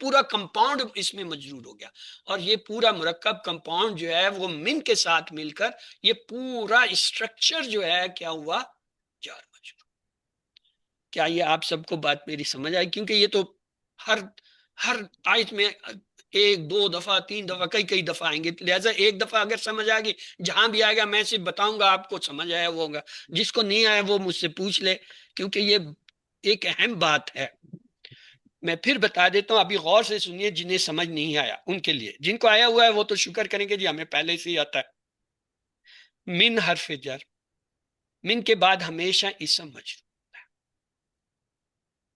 پورا کمپاؤنڈ اس میں مجرور ہو گیا. اور یہ پورا مرکب کمپاؤنڈ جو ہے وہ من کے ساتھ مل کر یہ پورا اسٹرکچر جو ہے کیا ہوا؟ جار مجرور. کیا یہ آپ سب کو بات میری سمجھ آئی؟ کیونکہ یہ تو ہر آیت میں ایک دو دفعہ تین دفعہ کئی دفعہ آئیں گے، لہٰذا ایک دفعہ اگر سمجھ آئے گی، جہاں بھی آئے گا میں صرف بتاؤں گا، آپ کو سمجھ آیا وہ ہوگا، جس کو نہیں آیا وہ مجھ سے پوچھ لے، کیونکہ یہ ایک اہم بات ہے. میں پھر بتا دیتا ہوں، ابھی غور سے سنیے، جنہیں سمجھ نہیں آیا ان کے لیے، جن کو آیا ہوا ہے وہ تو شکر کریں گے جی ہمیں پہلے سے ہی آتا ہے. من حرف جر، من کے بعد ہمیشہ اسم مجرور،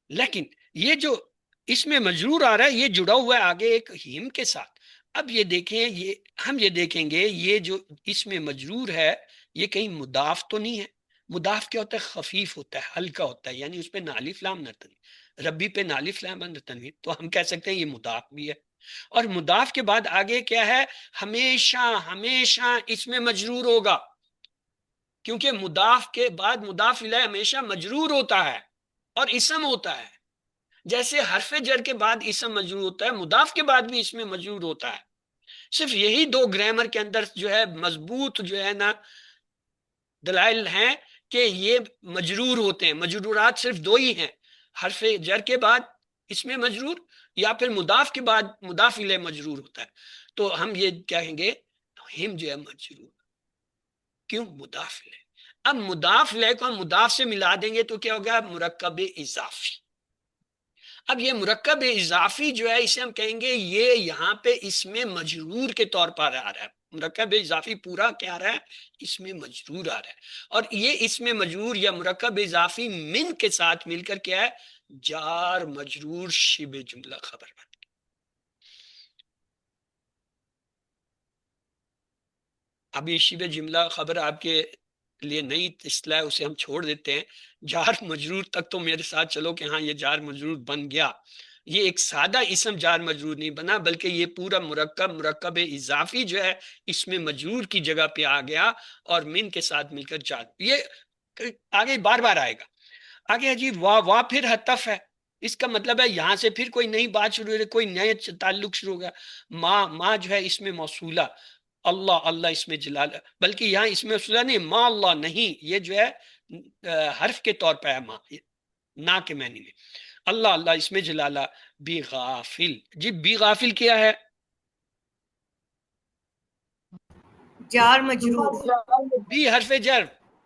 لیکن یہ جو اس میں مجرور آ رہا ہے یہ جڑا ہوا ہے آگے ایک ہم کے ساتھ. اب یہ دیکھیں، ہم یہ دیکھیں گے یہ جو اس میں مجرور ہے یہ کہیں مضاف تو نہیں ہے. مضاف کیا ہوتا ہے؟ خفیف ہوتا ہے، ہلکا ہوتا ہے، یعنی اس پہ نہ الف لام نہ تنوین، ربی پہ نہ الف لام نہ تنوین، تو ہم کہہ سکتے ہیں یہ مضاف بھی ہے. اور مضاف کے بعد آگے کیا ہے؟ ہمیشہ اس میں مجرور ہوگا، کیونکہ مضاف کے بعد مضاف الیہ ہمیشہ مجرور ہوتا ہے اور اسم ہوتا ہے. جیسے حرف جر کے بعد اسم مجرور ہوتا ہے، مضاف کے بعد بھی اس میں مجرور ہوتا ہے. صرف یہی دو گرامر کے اندر جو ہے مضبوط جو ہے نا دلائل ہیں کہ یہ مجرور ہوتے ہیں. مجرورات صرف دو ہی ہیں، حرف جر کے بعد اس میں مجرور، یا پھر مضاف کے بعد مضاف الیہ مجرور ہوتا ہے. تو ہم یہ کہیں گے ہم جو ہے مجرور، کیوں؟ مضاف الیہ. اب مضاف الیہ کو ہم مضاف سے ملا دیں گے تو کیا ہوگا؟ مرکب اضافی. اب یہ مرکب اضافی جو ہے اسے ہم کہیں گے یہ یہاں پہ اس میں مجرور کے طور پر آ رہا ہے. مرکب اضافی پورا کیا آ رہا ہے؟ اس میں مجرور آ رہا ہے. اور یہ اس میں مجرور یا مرکب اضافی من کے ساتھ مل کر کیا ہے؟ جار مجرور شبہ جملہ خبر بن. ابھی شبہ جملہ خبر آپ کے لیے نئی اصطلاح، اسے ہم چھوڑ دیتے ہیں. جار مجرور تک تو میرے ساتھ چلو کہ ہاں یہ جار مجرور بن گیا. یہ ایک سادہ اسم جار مجرور نہیں بنا، بلکہ یہ پورا مرکب اضافی جو ہے اس میں مجرور کی جگہ پہ آ گیا اور من کے ساتھ مل کر جار. یہ آگے بار بار آئے گا. آگے جی واہ پھر حتف ہے، اس کا مطلب ہے یہاں سے پھر کوئی نئی بات شروع ہو، کوئی نئے تعلق شروع ہو گیا. ماں جو ہے اس میں موصولہ، اللہ اس میں جلالہ، بلکہ یہاں اس میں موصولہ نہیں، ما اللہ نہیں، یہ جو ہے حرف کے طور پہ ہے، ماں نا کے معنی میں. اللہ اس میں جلالہ. بی غافل، جی بی غافل کیا ہے؟ جار مجرور. بی حرف جر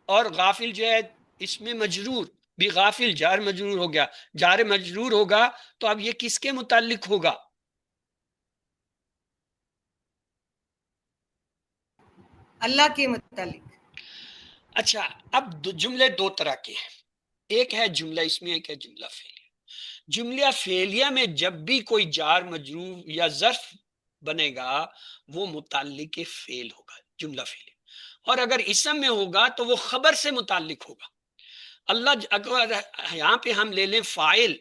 اور غافل جو ہے اس میں مجرور. بی غافل جار مجرور ہو گیا. جار مجرور ہوگا تو اب یہ کس کے متعلق ہوگا؟ اللہ کے متعلق. اچھا، اب جملے دو طرح کے ہیں، ایک ہے جملہ اسمیہ، ایک ہے جملہ فعلیہ. جملہ فعلیہ میں جب بھی کوئی جار مجرور یا ظرف بنے گا وہ متعلق فعل ہوگا، جملہ فعلیہ. اور اگر اسم میں ہوگا تو وہ خبر سے متعلق ہوگا. اللہ اگر یہاں پہ ہم لے لیں فاعل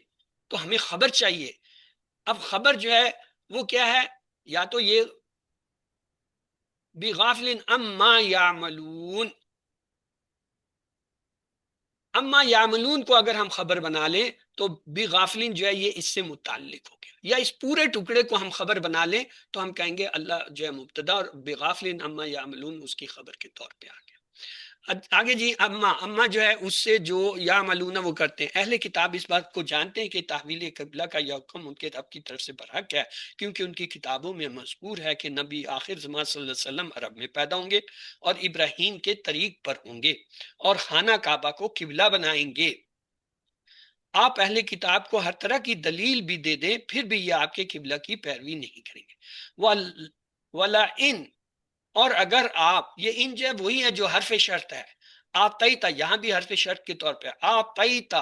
تو ہمیں خبر چاہیے. اب خبر جو ہے وہ کیا ہے؟ یا تو یہ بغافل اما یعملون، اما یعملون کو اگر ہم خبر بنا لیں تو بغافلین جو ہے یہ اس سے متعلق ہو گیا. یا اس پورے ٹکڑے کو ہم خبر بنا لیں تو ہم کہیں گے اللہ جو ہے مبتدا اور بغافلین اما یعملون اس کی خبر کے طور پہ آ گیا. آگے جی اما جو ہے اس سے جو یعملون وہ کرتے ہیں. اہل کتاب اس بات کو جانتے ہیں کہ تحویل قبلہ کا یہ حکم ان کے رب کی طرف سے برحق ہے، کیونکہ ان کی کتابوں میں مذکور ہے کہ نبی آخر زمان صلی اللہ علیہ وسلم عرب میں پیدا ہوں گے اور ابراہیم کے طریق پر ہوں گے اور خانہ کعبہ کو قبلہ بنائیں گے. آپ اہل کتاب کو ہر طرح کی دلیل بھی دے دیں پھر بھی یہ آپ کے قبلہ کی پیروی نہیں کریں گے. وَلَا إِن، اور اگر آپ، یہ ان جو ہے وہی ہے جو حرف شرط ہے. آتیتا یہاں بھی حرف شرط کے طور پہ، آتیتا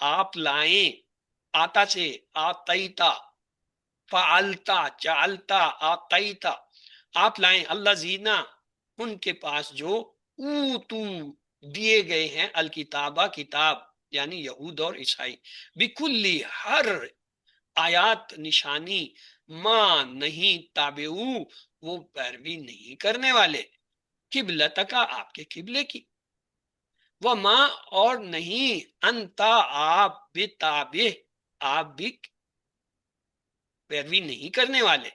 آپ لائیں، آتا سے آتیتا، فعلتا جعلتا آقیتا، آپ لائیں اللہ زینا ان کے پاس جو اوتو دیے گئے ہیں الکتابہ کتاب، یعنی یہود اور عیسائی، بکلی ہر آیات نشانی، ماں نہیں تابعو وہ پیروی نہیں کرنے والے، قبلت کا آپ کے قبلے کی، وہ ماں اور نہیں انتا آپ بتابع آپ بھی پیروی نہیں کرنے والے،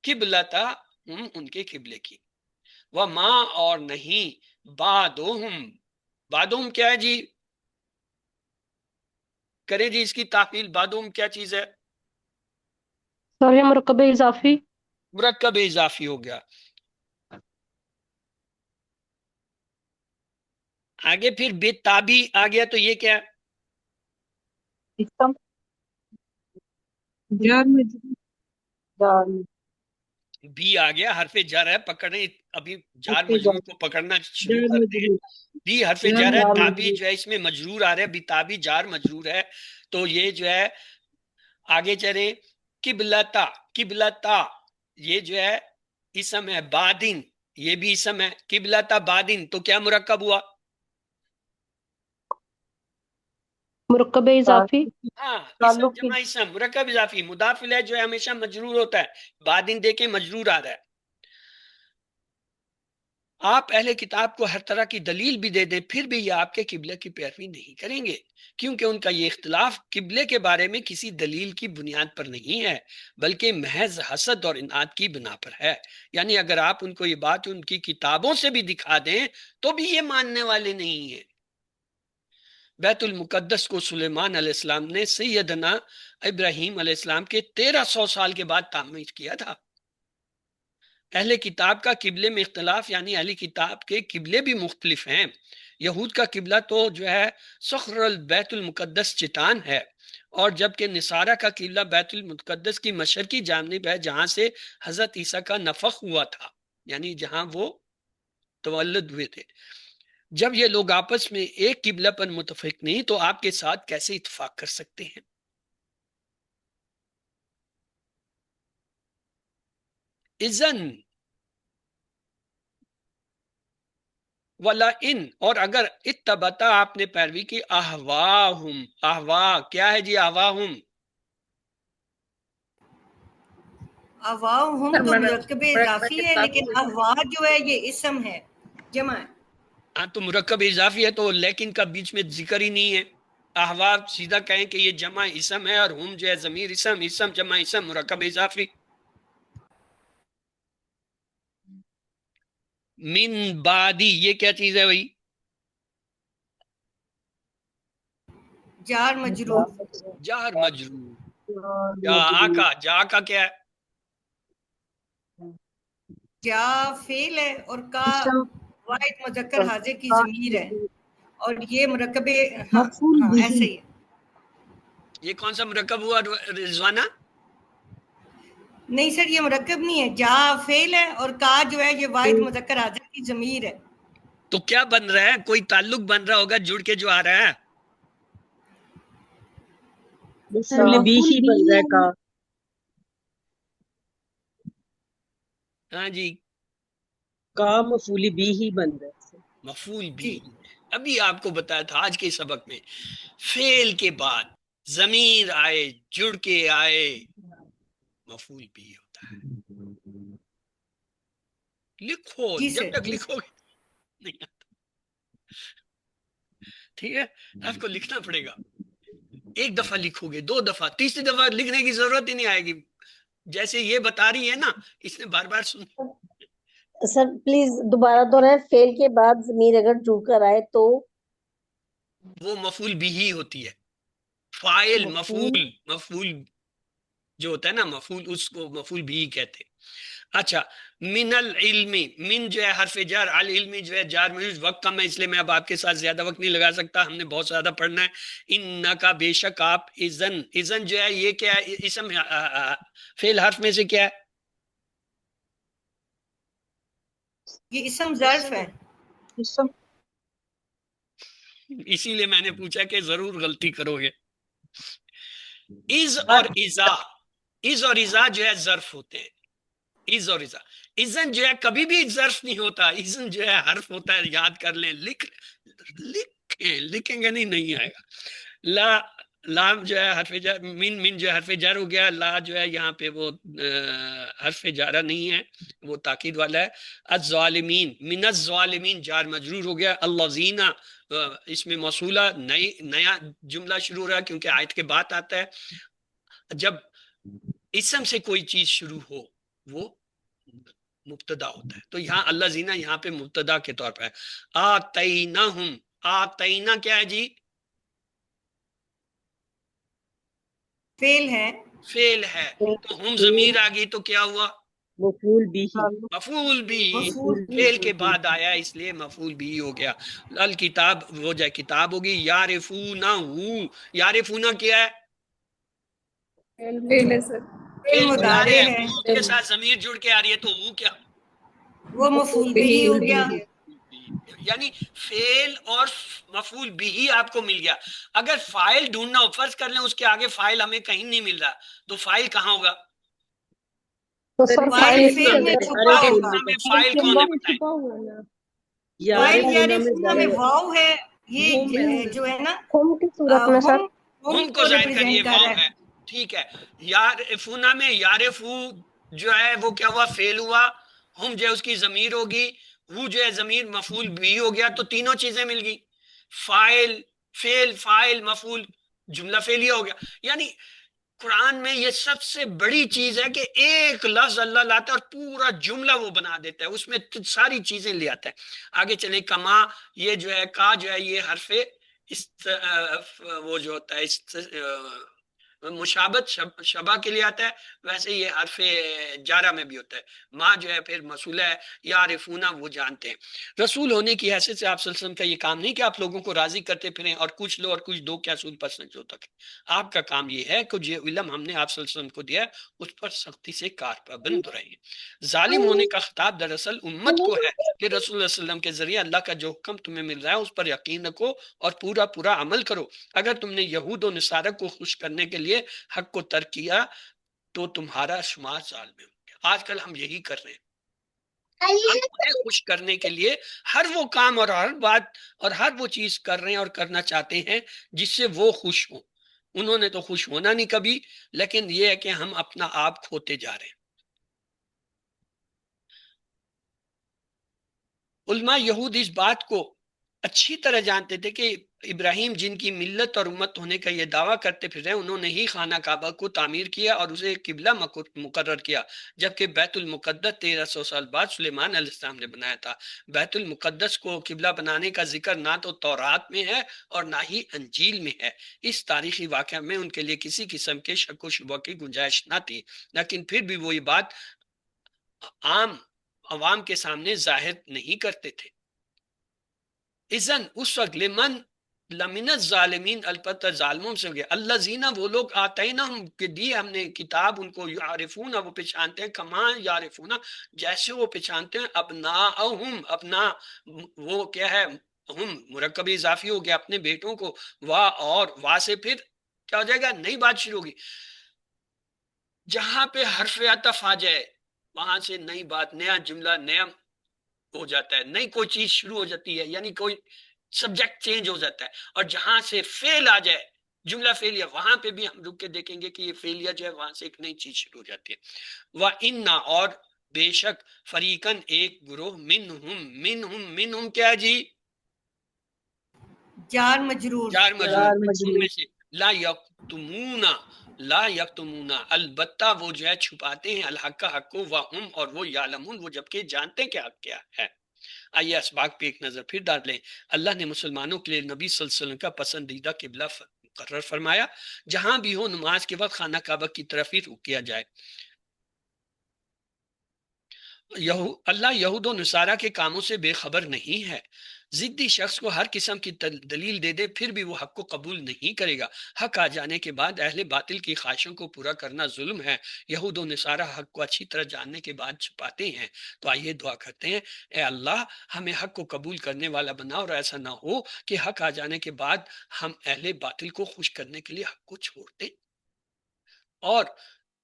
قبلتا ہم ان کے قبلے کی، وہ ماں اور نہیں بعدہم، بعدہم کیا ہے جی؟ کرے جی اس کی تعقیل، بعدہم کیا چیز ہے؟ سر یہ مرکب اضافی. مرکب اضافی ہو گیا. آگے پھر بے تابی آ گیا تو یہ کیا ہے؟ اسم جار مجرور جار بھی آ گیا، حرف جر ہے، پکڑیں ابھی جار حرف مجرور جر کو پکڑنا شروع جار کرتے ہیں. مجرور بھی حرف جار جر ہے، جار مجرور تابی مجرور جو ہے اس میں مجرور آ رہا ہے، بھی تابی جار مجرور ہے، تو یہ جو ہے آگے چلیں. قبلتا، قبلتا یہ جو ہے اسم ہے، بادن یہ بھی اسم ہے، قبلتا بادن تو کیا مرکب ہوا؟ مرکب اضافی. ہاں اسم تعلق کی جمع اسم، مرکب اضافی، مضاف الیہ جو ہے ہمیشہ مجرور ہوتا ہے، بادن دیکھیں مجرور آ رہا ہے. آپ اہل کتاب کو ہر طرح کی دلیل بھی دے دیں پھر بھی یہ آپ کے قبلے کی پیروی نہیں کریں گے، کیونکہ ان کا یہ اختلاف قبلے کے بارے میں کسی دلیل کی بنیاد پر نہیں ہے بلکہ محض حسد اور اناد کی بنا پر ہے. یعنی اگر آپ ان کو یہ بات ان کی کتابوں سے بھی دکھا دیں تو بھی یہ ماننے والے نہیں ہیں. بیت المقدس کو سلیمان علیہ السلام نے سیدنا ابراہیم علیہ السلام کے 1300 سال کے بعد تعمیر کیا تھا. اہل کتاب کا قبلے میں اختلاف یعنی اہل کتاب کے قبلے بھی مختلف ہیں. یہود کا قبلہ تو جو ہے صخر البیت المقدس چٹان ہے، اور جبکہ نصارہ کا قبلہ بیت المقدس کی مشرقی جانب ہے جہاں سے حضرت عیسیٰ کا نفخ ہوا تھا، یعنی جہاں وہ تولد ہوئے تھے. جب یہ لوگ آپس میں ایک قبلہ پر متفق نہیں تو آپ کے ساتھ کیسے اتفاق کر سکتے ہیں؟ اذن ولا ان، اور اگر اتبتا آپ نے پیروی کی، احواہم، احوا کیا ہے جی؟ احواہم اواہم تو مرکب اضافی ہے، لیکن احوا جو ہے یہ اسم ہے، جمع ہے. ہاں تو مرکب اضافی ہے تو لیکن کا بیچ میں ذکر ہی نہیں ہے. احوا سیدھا کہیں کہ یہ جمع اسم ہے اور ہم جو ہے ضمیر اسم، اسم جمع اسم، مرکب اضافی. من بعدی یہ کیا چیز ہے بھائی؟ جار مجرور. جار مجرور. جا کا کیا ہے؟ جا فعل ہے اور کا اسم واحد مذکر حاضر کی ضمیر ہے، اور یہ مرکب ہاں مفعول ہاں به ایسے ہی ہے. یہ کون سا مرکب ہوا رضوانہ؟ نہیں سر یہ مرکب نہیں ہے، جا فعل ہے اور کا جو ہے یہ واحد مذکر حاضر کی ضمیر ہے. تو کیا بن رہا ہے؟ کوئی تعلق بن رہا ہوگا جڑ کے جو آ رہا ہے. مفعول بھی ہی بن رہا ہے کا. ہاں جی کا مفعول بھی ہی بن رہا ہے. مفعول بھی. جی ابھی آپ کو بتایا تھا آج کے سبق میں، فعل کے بعد ضمیر آئے جڑ کے آئے مفعول بھی ہوتا ہے. لکھو جی جب سر. تک لکھو گے نہیں آتا. ٹھیک ہے آپ کو لکھنا پڑے گا، ایک دفعہ لکھو گے، دو دفعہ، تیسری دفعہ لکھنے کی ضرورت ہی نہیں آئے گی. جیسے یہ بتا رہی ہے نا اس نے بار بار سن. سر پلیز دوبارہ دہرائیں، فعل کے بعد ضمیر اگر جڑ کر آئے تو وہ مفعول بھی ہی ہوتی ہے. فاعل مفعول مفعول جو ہوتا ہے نا مفعول، اس کو مفعول بھی کہتے ہیں. اچھا من العلم، من جو ہے حرف جار، العلم جو ہے جار مجرور. وقت کم ہے اس لیے میں اب آپ کے ساتھ زیادہ وقت نہیں لگا سکتا، ہم نے بہت زیادہ پڑھنا ہے. ان کا بے شک آپ، اذن، اذن جو ہے یہ کیا ہے؟ اسم فعل حرف میں سے کیا ہے؟ یہ اسم ظرف ہے. اسم اسی لیے میں نے پوچھا کہ ضرور غلطی کرو گے. از اور ازا، از اور ازا جو ہے ظرف ہوتے ہیں، از اور ازا. اذن جو ہے کبھی بھی ظرف نہیں ہوتا، اذن جو ہے حرف ہوتا ہے، یاد کر لیں، لکھیں گے نہیں آئے گا. لا لام جو ہے حرف جر، من جو ہے حرف جر ہو گیا، لا جو ہے یہاں پہ وہ حرف جارہ نہیں ہے، وہ تاکید والا ہے. الظالمین، من الظالمین جار مجرور ہو گیا. الذین اس میں موصولہ نیا جملہ شروع ہو رہا ہے کیونکہ آیت کے بعد آتا ہے. جب اسم سے کوئی چیز شروع ہو وہ مبتدا ہوتا ہے، تو یہاں اللہ زینا یہاں پہ مبتدا کے طور پر ہے. آتیناہم، آتینا کیا ہے جی؟ فعل ہے. فعل ہے. تو ہم ضمیر آ گئی تو کیا ہوا؟ مفعول بھی، مفعول بھی. مفعول بھی. فعل کے بعد آیا اس لیے مفعول بھی ہو گیا. الکتاب ہو جائے کتاب ہوگی. یعرفونہ، یعرفونہ کیا ہے؟ فعل ہے سر. فعل مضارع ہے. ہے. اس کے ساتھ ضمیر جڑ کے آ رہی ہے تو وہ کیا؟ وہ مفعول بھی ہو گیا. یعنی فعل اور مفعول بھی آپ کو مل گیا. اگر فاعل ڈھونڈنا ہو، فرض کر لیں اس کے آگے فاعل ہمیں کہیں نہیں مل رہا، تو فاعل کہاں ہوگا؟ تو سر فاعل فائل فعل میں چھپا ہوگا. میں فاعل کون ہے بتائیں؟ فاعل یعرفون یعرفون میں واو ہے، یہ جو ہے نا ہم کی صورت میں سر ہم کو ظاہر کریے، واو ہے. ٹھیک ہے. یعرفونا میں یعرفو جو ہے وہ کیا ہوا؟ فعل ہوا. ہم جو ہے اس کی ضمیر ہوگی، وہ جو ہے ضمیر مفعول بھی ہو گیا. تو تینوں چیزیں مل گئی، فاعل، فعل، فاعل، مفعول، جملہ فعلیہ ہو گیا. یعنی قرآن میں یہ سب سے بڑی چیز ہے کہ ایک لفظ اللہ لاتا ہے اور پورا جملہ وہ بنا دیتا ہے، اس میں ساری چیزیں لے آتا ہے. آگے چلے. کما، یہ جو ہے کا جو ہے یہ حرف وہ جو ہوتا ہے مشابت شبہ کے لیے آتا ہے، ویسے یہ حرف جارہ میں بھی ہوتا ہے. ماں جو ہے پھر مسئولہ ہے. یعرفونہ وہ جانتے ہیں. رسول ہونے کی حیثیت سے آپ صلی اللہ علیہ وسلم کا یہ کام نہیں کہ آپ لوگوں کو راضی کرتے پھریں اور کچھ لو اور کچھ دو، کیا سود پر سنجو تک. آپ کا کام یہ ہے کہ جو علم ہم نے آپ صلی اللہ علیہ وسلم کو دیا ہے اس پر سختی سے کار پابند رہیے. ظالم ہونے کا خطاب دراصل امت کو ہے کہ رسول اللہ صلی اللہ علیہ وسلم کے ذریعے اللہ کا جو حکم تمہیں مل رہا ہے اس پر یقین رکھو اور پورا پورا عمل کرو. اگر تم نے یہود و نصارہ کو خوش کرنے کے لیے حق کو ترک کیا تو تمہارا شمار ظالم ہے. آج کل ہم یہی کر رہے ہیں. ہم انہیں خوش کرنے کے لیے ہر وہ کام اور ہر بات اور ہر وہ چیز کر رہے ہیں اور کرنا چاہتے ہیں جس سے وہ خوش ہوں. انہوں نے تو خوش ہونا نہیں کبھی، لیکن یہ ہے کہ ہم اپنا آپ کھوتے جا رہے ہیں. علماء یہود اس بات کو اچھی طرح جانتے تھے کہ ابراہیم جن کی ملت اور امت ہونے کا یہ دعویٰ کرتے پھر رہے، انہوں نے ہی خانہ کعبہ کو تعمیر کیا اور اسے قبلہ مقرر کیا، جبکہ بیت المقدس 1300 سال بعد سلیمان علیہ السلام نے بنایا تھا. بیت المقدس کو قبلہ بنانے کا ذکر نہ تو تورات میں ہے اور نہ ہی انجیل میں ہے. اس تاریخی واقعہ میں ان کے لیے کسی قسم کے شک و شبہ کی گنجائش نہ تھی، لیکن پھر بھی وہ یہ بات عوام کے سامنے ظاہر نہیں کرتے تھے. اذن اس وقت لمن الظالمین، البتہ ظالموں سے ہو گیا. اللہ زینہ وہ لوگ آتے نا ہم کے دی ہم نے کتاب ان کو، یعرفون وہ پہچانتے ہیں، کما یعرفون جیسے وہ پہچانتے ہیں ابناءہم اپنا، وہ کیا ہے ہم مرکب اضافی ہو گیا اپنے بیٹوں کو. واہ اور واہ سے پھر کیا ہو جائے گا؟ نئی بات شروع ہوگی. جہاں پہ حرف عطف آ جائے وہاں سے نئی بات، نیا جملہ، نیا ہو جاتا ہے، نئی کوئی چیز شروع ہو جاتی ہے، یعنی کوئی سبجیکٹ چینج ہو جاتا ہے. اور جہاں سے فعل آ جائے، جملہ فعلیہ، وہاں پہ بھی ہم رک کے دیکھیں گے کہ یہ فعلیہ جو ہے وہاں سے ایک نئی چیز شروع ہو جاتی ہے. وَإِنَّ اور بے شک فریقاً ایک گروہ، منہم کیا ہے جی؟ جار مجرور. جار جار مجرور. مجرور. ان میں سے لا یکتمون البتہ وہ جو ہے چھپاتے ہیں الحق کا حق کو، وہم اور وہ یعلمون وہ جبکہ جانتے ہیں کہ حق کیا ہے. آئیے اسباق پہ ایک نظر پھر ڈال لیں. اللہ نے مسلمانوں کے لیے نبی صلی اللہ علیہ وسلم کا پسندیدہ قبلہ مقرر فرمایا. جہاں بھی ہو نماز کے وقت خانہ کعبہ کی طرف ہی رخ کیا جائے. اللہ یہود و نصارہ کے کاموں سے بے خبر نہیں ہے. ضدی شخص کو ہر قسم کی دلیل دے دے پھر بھی وہ حق کو قبول نہیں کرے گا. حق آ جانے کے بعد اہل باطل کی خواہشوں کو پورا کرنا ظلم ہے. یہود و نصارہ حق کو اچھی طرح جاننے کے بعد چھپاتے ہیں. تو آئیے دعا کرتے ہیں، اے اللہ ہمیں حق کو قبول کرنے والا بنا، اور ایسا نہ ہو کہ حق آ جانے کے بعد ہم اہل باطل کو خوش کرنے کے لیے حق کو چھوڑ دیں اور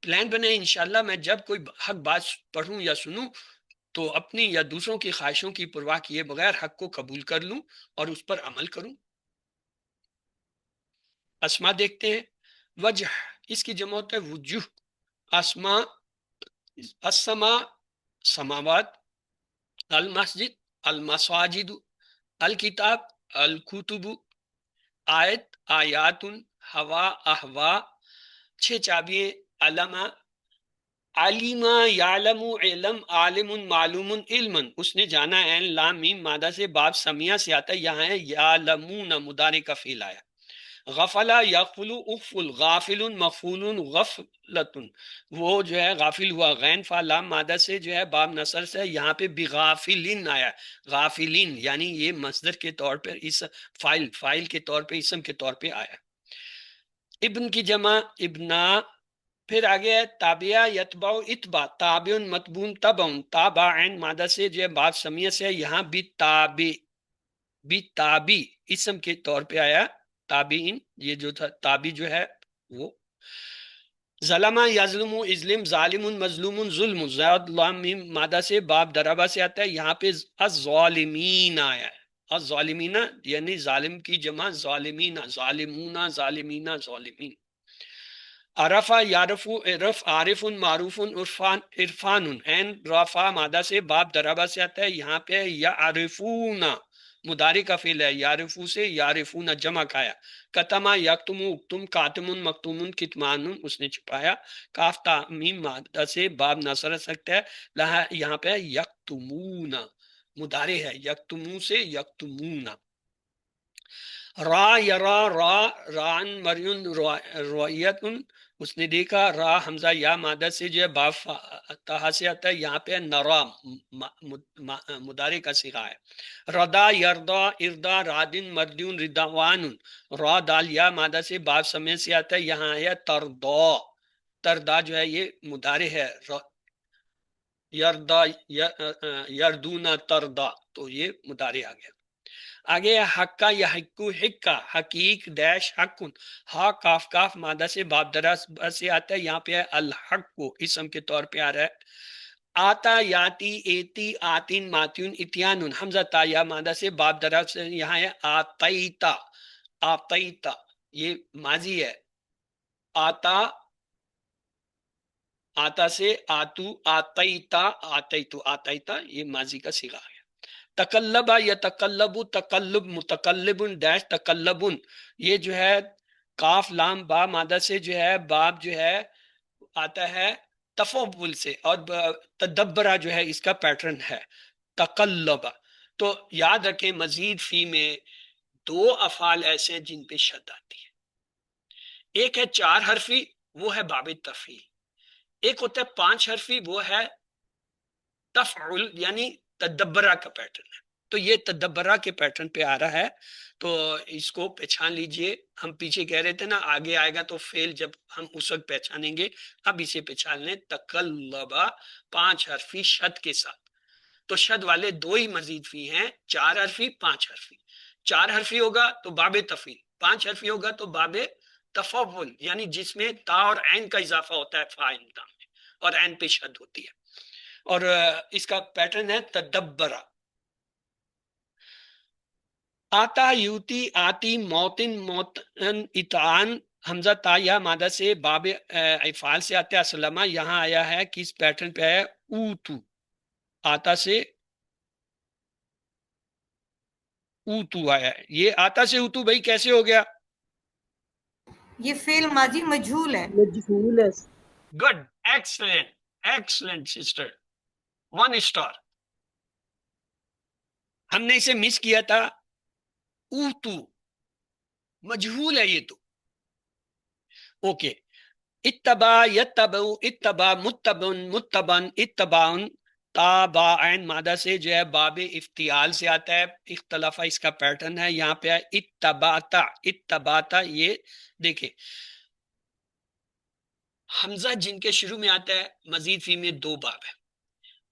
پلان بنے انشاءاللہ میں جب کوئی حق بات پڑھوں یا سنوں تو اپنی یا دوسروں کی خواہشوں کی پرواہ کیے بغیر حق کو قبول کر لوں اور اس پر عمل کروں۔ اسما دیکھتے ہیں، وجہ اس کی جمع ہوتا ہے وجوہ، اسما السما سماوات، المسجد المساجد، الکتاب الکتب، آیت آیات، ہوا احوا، 6 چابییں، علما علیما یعلم علم عالم معلوم علما، اس نے جانا ہے، لام میم مادہ سے باب سمیہ سے آتا ہے، یہاں ہے یعلمون مضارع کا فعل آیا، غفلا یغفل اغفل غافل مغفول غفلت، وہ جو ہے غافل ہوا، غین فا لام مادہ سے جو ہے باب نصر سے، یہاں پہ بغافلین آیا، غافلین یعنی یہ مصدر کے طور پر اس فاعل کے طور پہ اسم کے طور پہ آیا۔ ابن کی جمع ابنا، پھر آگے ہے تابعہ یتبع اتبع، تابع متبون تبعن، تابعین مادہ سے جو ہے باب سمیہ سے، یہاں بھی تابی اسم کے طور پہ آیا، تابعین یہ جو تھا تابی جو ہے وہ، ظلمہ یظلم ازلم ظالم مظلوم ظلم، زاد لام میم مادہ سے باب دربہ سے آتا ہے، یہاں پہ الظالمین آیا ہے، الظالمین یعنی ظالم کی جمع ظالمین، ظالمون ظالمین ظالمین۔ عرفہ یعرف عرف عارف معروف عرفان عرفان، این رفع مادہ سے باب دربہ سے آتا ہے، یہاں پہ یعرفون مضارع کا فعل ہے، یعرفو سے یعرفون جمع کایا، کتما یکتم اکتم کاتم مکتوم کتمان، اس نے چھپایا، کاف تا میم مادہ سے باب نصر سکتا ہے، لہا یہاں پہ یکتمون مضارع ہے، یکتمو سے یکتمون۔ را یرا را ران مریون رویت، اس نے دیکھا، را حمزہ یا مادہ سے جو ہے باب فتحہ سے آتا ہے، یہاں پہ نرا مضارع کا صیغہ ہے۔ ردا یردا اردا رادن مردیون ردوان، را دال یا مادہ سے باب سمیہ سے آتا ہے، یہاں ہے تردا، تردا جو ہے یہ مضارع ہے، یردا یردونا تردا، تو یہ مضارع آ گیا۔ آگے حقا یا حقو حقا حقیق ڈیش حقن، ہا کاف کاف مادہ سے باب دراز سے آتا ہے، یہاں پہ ہے الحق کو اسم کے طور پہ آ رہا ہے۔ آتا یاتی ایتی آتین ماتیون اتیان، حمزہ تا یا مادہ سے باب دراز سے، یہاں ہے آتیتا، آتیتا یہ ماضی ہے، آتا آتا سے آتو آتیتا آتیتو آتیتا یہ ماضی کا صیغہ ہے۔ تقلبا یا تقلب تقلب متقلب ڈیش تقلب، یہ جو ہے کاف لام با مادہ سے جو ہے باب جو ہے آتا ہے تفعول سے، اور تدبرہ جو ہے اس کا پیٹرن ہے تقلبا۔ تو یاد رکھیں مزید فی میں 2 افعال ایسے ہیں جن پہ شد آتی ہے، ایک ہے 4 حرفی وہ ہے باب تفعیل، ایک ہوتا ہے 5 حرفی وہ ہے تفعول یعنی تدبرہ کا پیٹرن ہے، تو یہ تدبرہ کے پیٹرن پہ آ رہا ہے، تو اس کو پہچان لیجئے۔ ہم پیچھے کہہ رہے تھے نا آگے آئے گا تو فعل جب ہم اس وقت پہچانیں گے، اب اسے پہچان لیں، تقلبا 5 حرفی شد کے ساتھ، تو شد والے 2 ہی مزید فی ہیں، 4 حرفی 5 حرفی، 4 حرفی ہوگا تو باب تفعیل، 5 حرفی ہوگا تو باب تفعول، یعنی جس میں تا اور عین کا اضافہ ہوتا ہے فاعل نام میں، اور عین پہ شد ہوتی ہے، اور اس کا پیٹرن ہے تدبرہ۔ آتا یوتی آتی موتن موتن اتعان، حمزہ تا یا مادہ سے باب افعال سے آتے اسلمہ، یہاں آیا ہے کس پیٹرن پہ ہے، اوتو، آتا سے اوتو آیا ہے، یہ آتا سے اوتو بھائی کیسے ہو گیا؟ یہ فعل ماضی مجہول ہے، مجہول ہے۔ Good, excellent excellent sister, 1 star. ہم نے اسے مس کیا تھا، اوتو مجہول ہے یہ تو، اوکے۔ اتبا یتبع اتبا متبن متبن اتباؤن، تابعین مادہ سے جو ہے باب افتعال سے آتا ہے، اختلافہ اس کا پیٹرن ہے، یہاں پہ ہے اتباتا، اتباتا یہ دیکھیں حمزہ جن کے شروع میں آتا ہے مزید فی میں 2 باب ہے،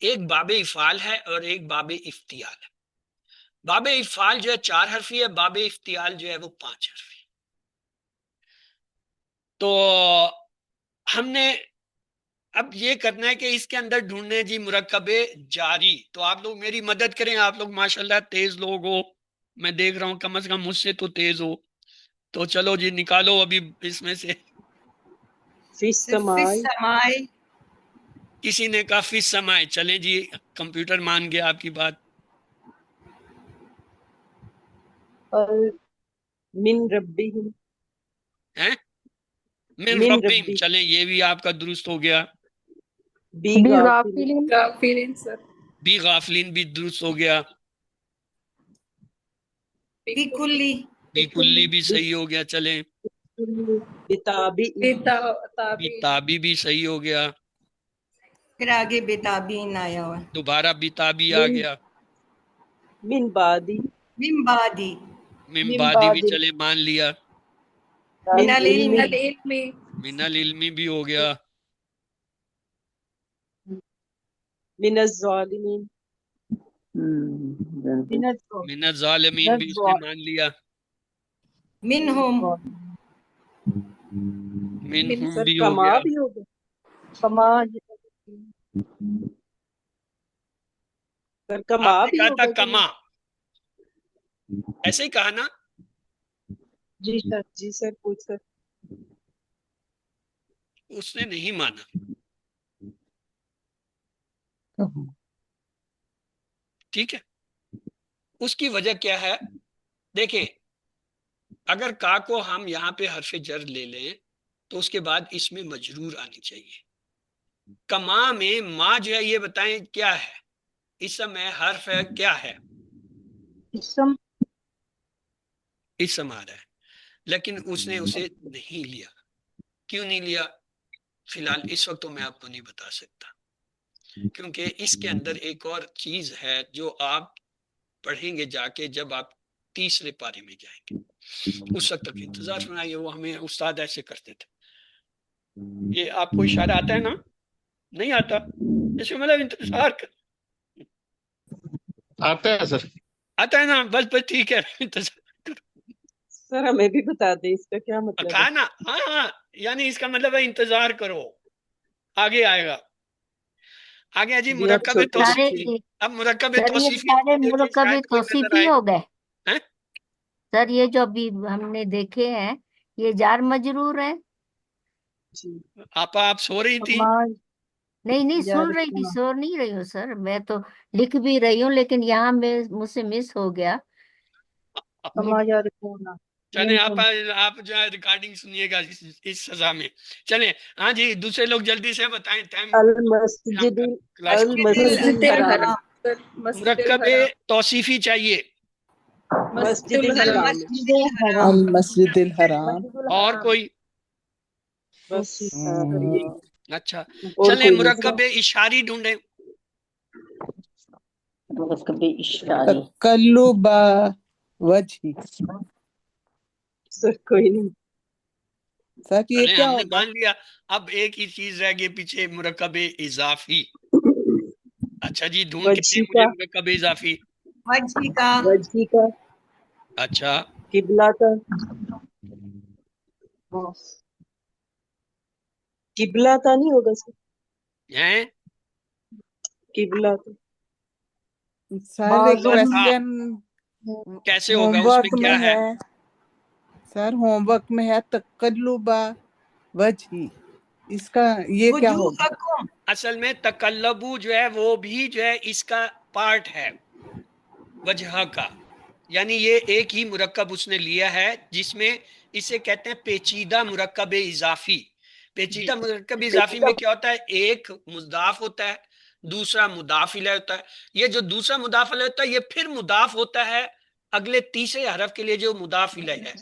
ایک باب افعال ہے اور ایک باب افتعال ہے، باب افعال جو ہے 4 حرفی ہے، باب افتعال جو ہے وہ 5 حرفی، تو ہم نے اب یہ کرنا ہے کہ اس کے اندر ڈھونڈنے جی مرکب جاری. تو آپ لوگ میری مدد کریں, آپ لوگ ماشاءاللہ تیز لوگ ہو, میں دیکھ رہا ہوں کم از کم مجھ سے تو تیز ہو. تو چلو جی نکالو ابھی اس میں سے. فی فی السماء السماء کسی نے کہا فی السماء, چلیں جی کمپیوٹر مان گیا آپ کی بات. اور من ربہم ہیں من من ربہم, ربی چلیں یہ بھی آپ کا درست ہو گیا. بی بی غافل غافلین غافلین سر بی غافلین بھی درست ہو گیا. بی کلی بی کلی بھی صحیح ہو گیا. چلیں بتابع بی تابعین تابی بھی صحیح ہو گیا. پھر آگے بتابین آیا ہوا دوبارہ بی تابی آ من گیا. من بعدی من بعدی من من بعدی بھی بعد چلے مان لیا. من من العلم علم العلم من العلمی بھی ہو گیا. من الظالمین من من الظالمین بھی اس نے مان لیا. منہم منہم سر بھی ہو کما گیا. بھی ہوگا کما سر کما آپ نے بھی کہا تھا ہوگا کہ کما, نہیں؟ ایسے ہی کہا نا. جی سر پوچھ سر اس نے نہیں مانا. ٹھیک ہے, اس کی وجہ کیا ہے؟ دیکھیں اگر کا کو ہم یہاں پہ حرف جر لے لیں تو اس کے بعد اس میں مجرور آنی چاہیے. کما میں ما جو ہے یہ بتائیں کیا ہے؟ اسم ہے, حرف ہے, کیا ہے؟ اسم اسم آ رہا ہے, لیکن اس نے اسے نہیں لیا. کیوں نہیں لیا؟ فی الحال اس وقت تو میں آپ کو نہیں بتا سکتا, کیونکہ اس کے اندر ایک اور چیز ہے جو آپ پڑھیں گے جا کے جب آپ تیسرے پارے میں جائیں گے. اس وقت تک انتظار فرمائیے, وہ ہمیں استاد ایسے کرتے تھے. یہ آپ کو اشارہ آتا ہے نا؟ نہیں آتا؟ اس کا مطلب انتظار کر. آتا ہے سر. آتا ہے نا؟ بس بس ٹھیک ہے, انتظار سر ہمیں بھی بتا دیں اس کا کیا مطلب کہا ہے نا. ہاں ہاں, یعنی اس کا مطلب ہے انتظار کرو, آگے آئے گا. آگے جی جی اب مرکب چھوٹی سارے توصیفی. اب مرکب سر یہ توصیفی سارے دیکھیں مرکب شاید کوئی نظر توصیفی آئے. ہو گئے. ہیں؟ سر یہ جو ابھی ہم نے دیکھے ہیں یہ جار مجرور ہے. جی آپ سو رہی تھی؟ نہیں نہیں, یار سن رہی تھی, سو نہیں رہی ہوں سر, میں تو لکھ بھی رہی ہوں, لیکن یہاں میں مجھ سے مس ہو گیا. چلیں آپ جو ہے ریکارڈنگ سنیے گا اس سزا میں. چلیں ہاں جی, دوسرے لوگ جلدی سے بتائیں, ٹائم المسجد کلاس کو. المسجد مسجد الحرام الحرام سر مسجد مرکب الحرام توصیفی چاہیے. مسجد مسجد الحرام الحرام المسجد الحرام المسجد الحرام اور کوئی؟ بس اچھا اور چلیں کوئی نہیں مرکب اشاری ڈھونڈیں. مرکب اشاری تقلب وجہی. سر کوئی نہیں سر یہ چلیں کیا ہم نے ہوگا؟ مان لیا. اب ایک ہی چیز رہ گئی پیچھے, مرکب اضافی. اچھا جی ڈھونڈ کے دیں وجہی مجھے کا مرکب اضافی. وجہی کا وجہی کا اچھا قبلہ کا قبلہ کا نہیں ہوگا سر ہیں قبلہ کا سر ایک بس ہاں, کوشچن کیسے ہوگا, ہوم اس میں ورک کیا میں ہے؟ ہے. سر ہوم ورک میں ہے تقلب وجہی, اس کا یہ کیا ہوگا؟ وجوہکم اصل میں تقلبو جو ہے وہ بھی جو ہے اس کا پارٹ ہے وجہ کا. یعنی یہ ایک ہی مرکب اس نے لیا ہے جس میں اسے کہتے ہیں پیچیدہ مرکب اضافی. پیچیدہ مرکب اضافی میں کیا ہوتا ہے؟ ایک مضاف ہوتا ہے, دوسرا مضاف الیہ ہوتا ہے. یہ جو دوسرا مضاف الیہ ہوتا ہے یہ پھر مضاف ہوتا ہے اگلے تیسرے حرف کے لیے جو مضاف الیہ ہے.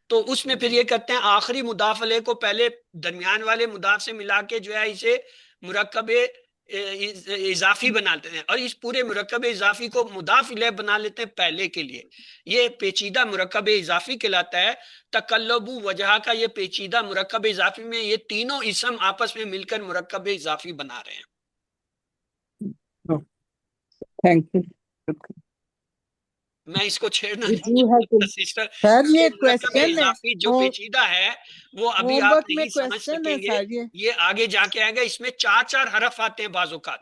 تو اس میں پھر یہ کرتے ہیں آخری مضاف الیہ کو پہلے درمیان والے مضاف سے ملا کے جو ہے اسے مرکب اضافی بناتے ہیں, اور اس پورے مرکب اضافی کو مضاف الیہ بنا لیتے ہیں پہلے کے لیے. یہ پیچیدہ مرکب اضافی کہلاتا ہے. تقلب وجہ کا یہ پیچیدہ مرکب اضافی میں یہ تینوں اسم آپس میں مل کر مرکب اضافی بنا رہے ہیں. Thank you. میں اس کو چھیڑنا نہیں وجوہ چاہتا سسٹر. سر یہ یہ مرکب کوشچن ہے اضافی جو پیچیدہ ہے وہ ابھی ہوم آپ ورک میں نہیں سمجھ کوشچن ہے سکیں گے. سر یہ آگے جا کے آئے گا. اس میں 4 حرف آتے ہیں بعض اوقات.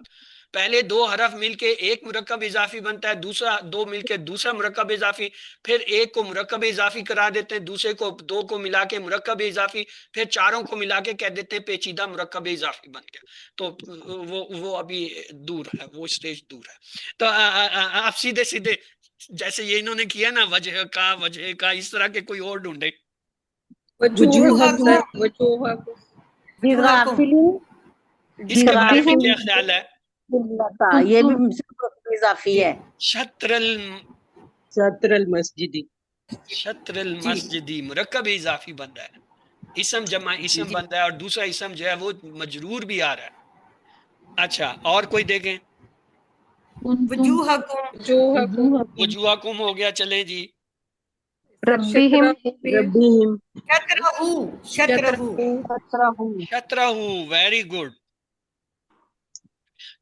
پہلے 2 حرف مل کے ایک مرکب اضافی بنتا ہے, دوسرا 2 مل کے دوسرا مرکب اضافی, پھر ایک کو مرکب اضافی کرا دیتے ہیں, دوسرے کو 2 کو ملا کے مرکب اضافی, پھر 4 کو ملا کے کہہ دیتے ہیں پیچیدہ مرکب اضافی بن گیا. تو وہ ابھی دور ہے, وہ اسٹیج دور ہے. تو آپ سیدھے سیدھے جیسے یہ انہوں نے کیا نا وجہ کا اس طرح کے کوئی اور ڈھونڈے. وجوہ سر وجوہ بغافل اس کے بارے میں کیا خیال ہے؟ یہ بھی اضافی ہے. شطر المسجدی شطر المسجدی مرکب اضافی بن رہا ہے. اسم جمع اسم بن رہا ہے, اور دوسرا اسم جو ہے وہ مجرور بھی آ رہا ہے. اچھا اور کوئی دیکھیں. وجوہکم وجوہکم ہو گیا. چلیں جی. ربہم ربہم شطرہ, ویری گڈ.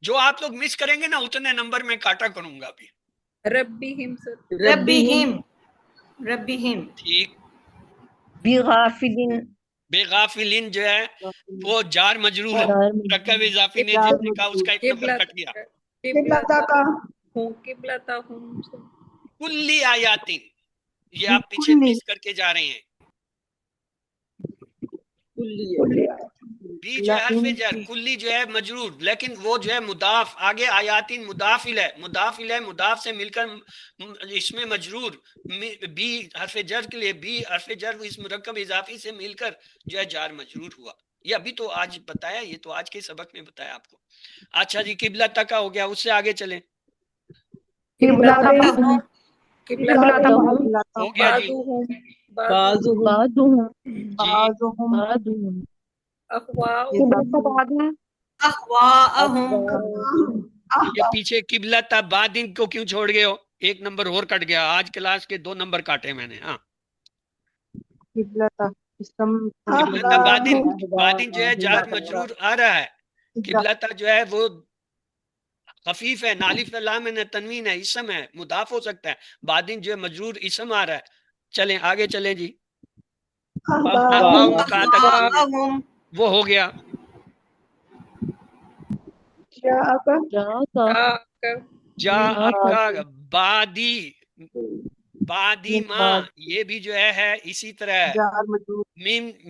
جو آپ لوگ مس کریں گے نا اتنے نمبر میں کاٹا کروں گا ابھی. ربہم سر ربہم ٹھیک. بغافل بے غافلین جو ہے وہ جار مجرور ہے. مرکب اضافی نے جس نے کہا اس کا ایک نمبر کٹ گیا. قبلتا ہوں کلی آیاتین, یہ آپ پیچھے مس کر کے جا رہے ہیں. بی جو ہے حرف جر, کلی جو ہے مجرور, لیکن وہ جو ہے مضاف آگے آیاتین مضافل ہے, مضاف سے مل کر اس میں مجرور. بی حرف جر کے لیے بی حرف جر اس مرکب اضافی سے مل کر جو ہے جار مجرور ہوا. یہ ابھی تو آج بتایا, یہ تو آج کے سبق میں بتایا آپ کو. اچھا جی قبلہ تک کا ہو گیا, اس سے آگے چلیں. ہو گیا جی. جی یہ پیچھے قبلہ بعدین کو کیوں چھوڑ گئے ہو؟ ایک نمبر اور کٹ گیا. آج کلاس کے 2 نمبر کاٹے میں نے. ہاں قبلہ بعدین جو ہے جار مجرور آ رہا ہے. قبلہ جو ہے وہ خفیف ہے, نالف لام ہے, تنوین ہے, اسم ہے, مضاف ہو سکتا ہے. بعدین جو ہے مجرور اسم آ رہا ہے. چلیں آگے چلیں جی. اخواہم کہاں تک وہ ہو گیا. جا کا بادی ماں, یہ بھی جو ہے اسی طرح ہے.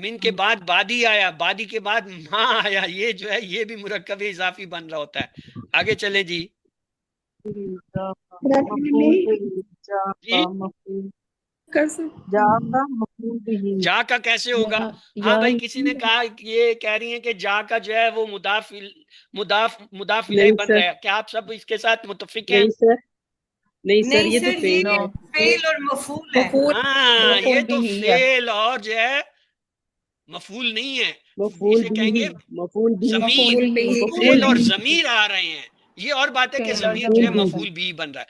من کے بعد بادی آیا, بادی کے بعد ماں آیا, یہ جو ہے یہ بھی مرکب اضافی بن رہا ہوتا ہے. آگے چلیں جی. جا کا کیسے ہوگا؟ ہاں بھائی کسی نے کہا یہ کہہ رہی ہیں کہ جا کا جو ہے وہ مضاف الیہ بن رہا ہے. کیا آپ سب اس کے ساتھ متفق ہیں؟ نہیں سر یہ تو فعل اور مفعول ہے. ہاں یہ تو فعل اور جو ہے مفعول نہیں ہے, اسے کہیں گے ضمیر. فعل اور ضمیر آ رہے ہیں. یہ اور بات ہے کہ ضمیر جو ہے مفعول بھی بن رہا ہے.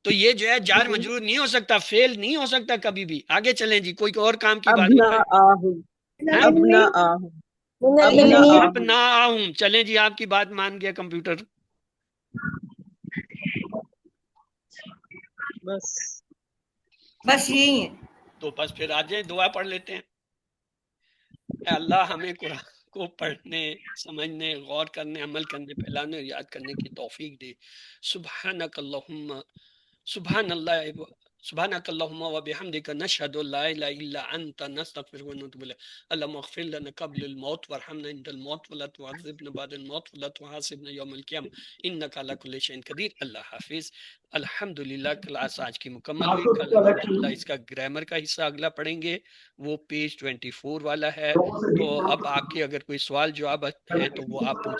تو یہ جو ہے جار مجرور نہیں ہو سکتا, فعل نہیں ہو سکتا کبھی بھی. آگے چلیں جی, کوئی اور کام کی بات اپنا. چلیں جی, آپ کی بات مان گیا کمپیوٹر. بس یہی ہے. تو بس پھر آ جائیں دعا پڑھ لیتے ہیں. اے اللہ ہمیں قرآن کو پڑھنے, سمجھنے, غور کرنے, عمل کرنے, پھیلانے اور یاد کرنے کی توفیق دے. سبحانک اللہم و بحمدک نشہد لا الہ الا انت نستغفرک و نتوب الیک. اللہم اغفر لنا قبل الموت وارحمنا عند الموت ولا تعذبنا بعد الموت ولا تحاسبنا یوم القیامہ انک علی کل شیء قدیر. اللہ حافظ. الحمدللہ کلاس آج کی مکمل ہوئی. کل انشاءاللہ اس کا گرامر کا حصہ اگلا پڑھیں گے, وہ پیج 24 والا ہے. تو اب آپ کے اگر کوئی سوال جواب ہیں تو وہ آپ پوچھ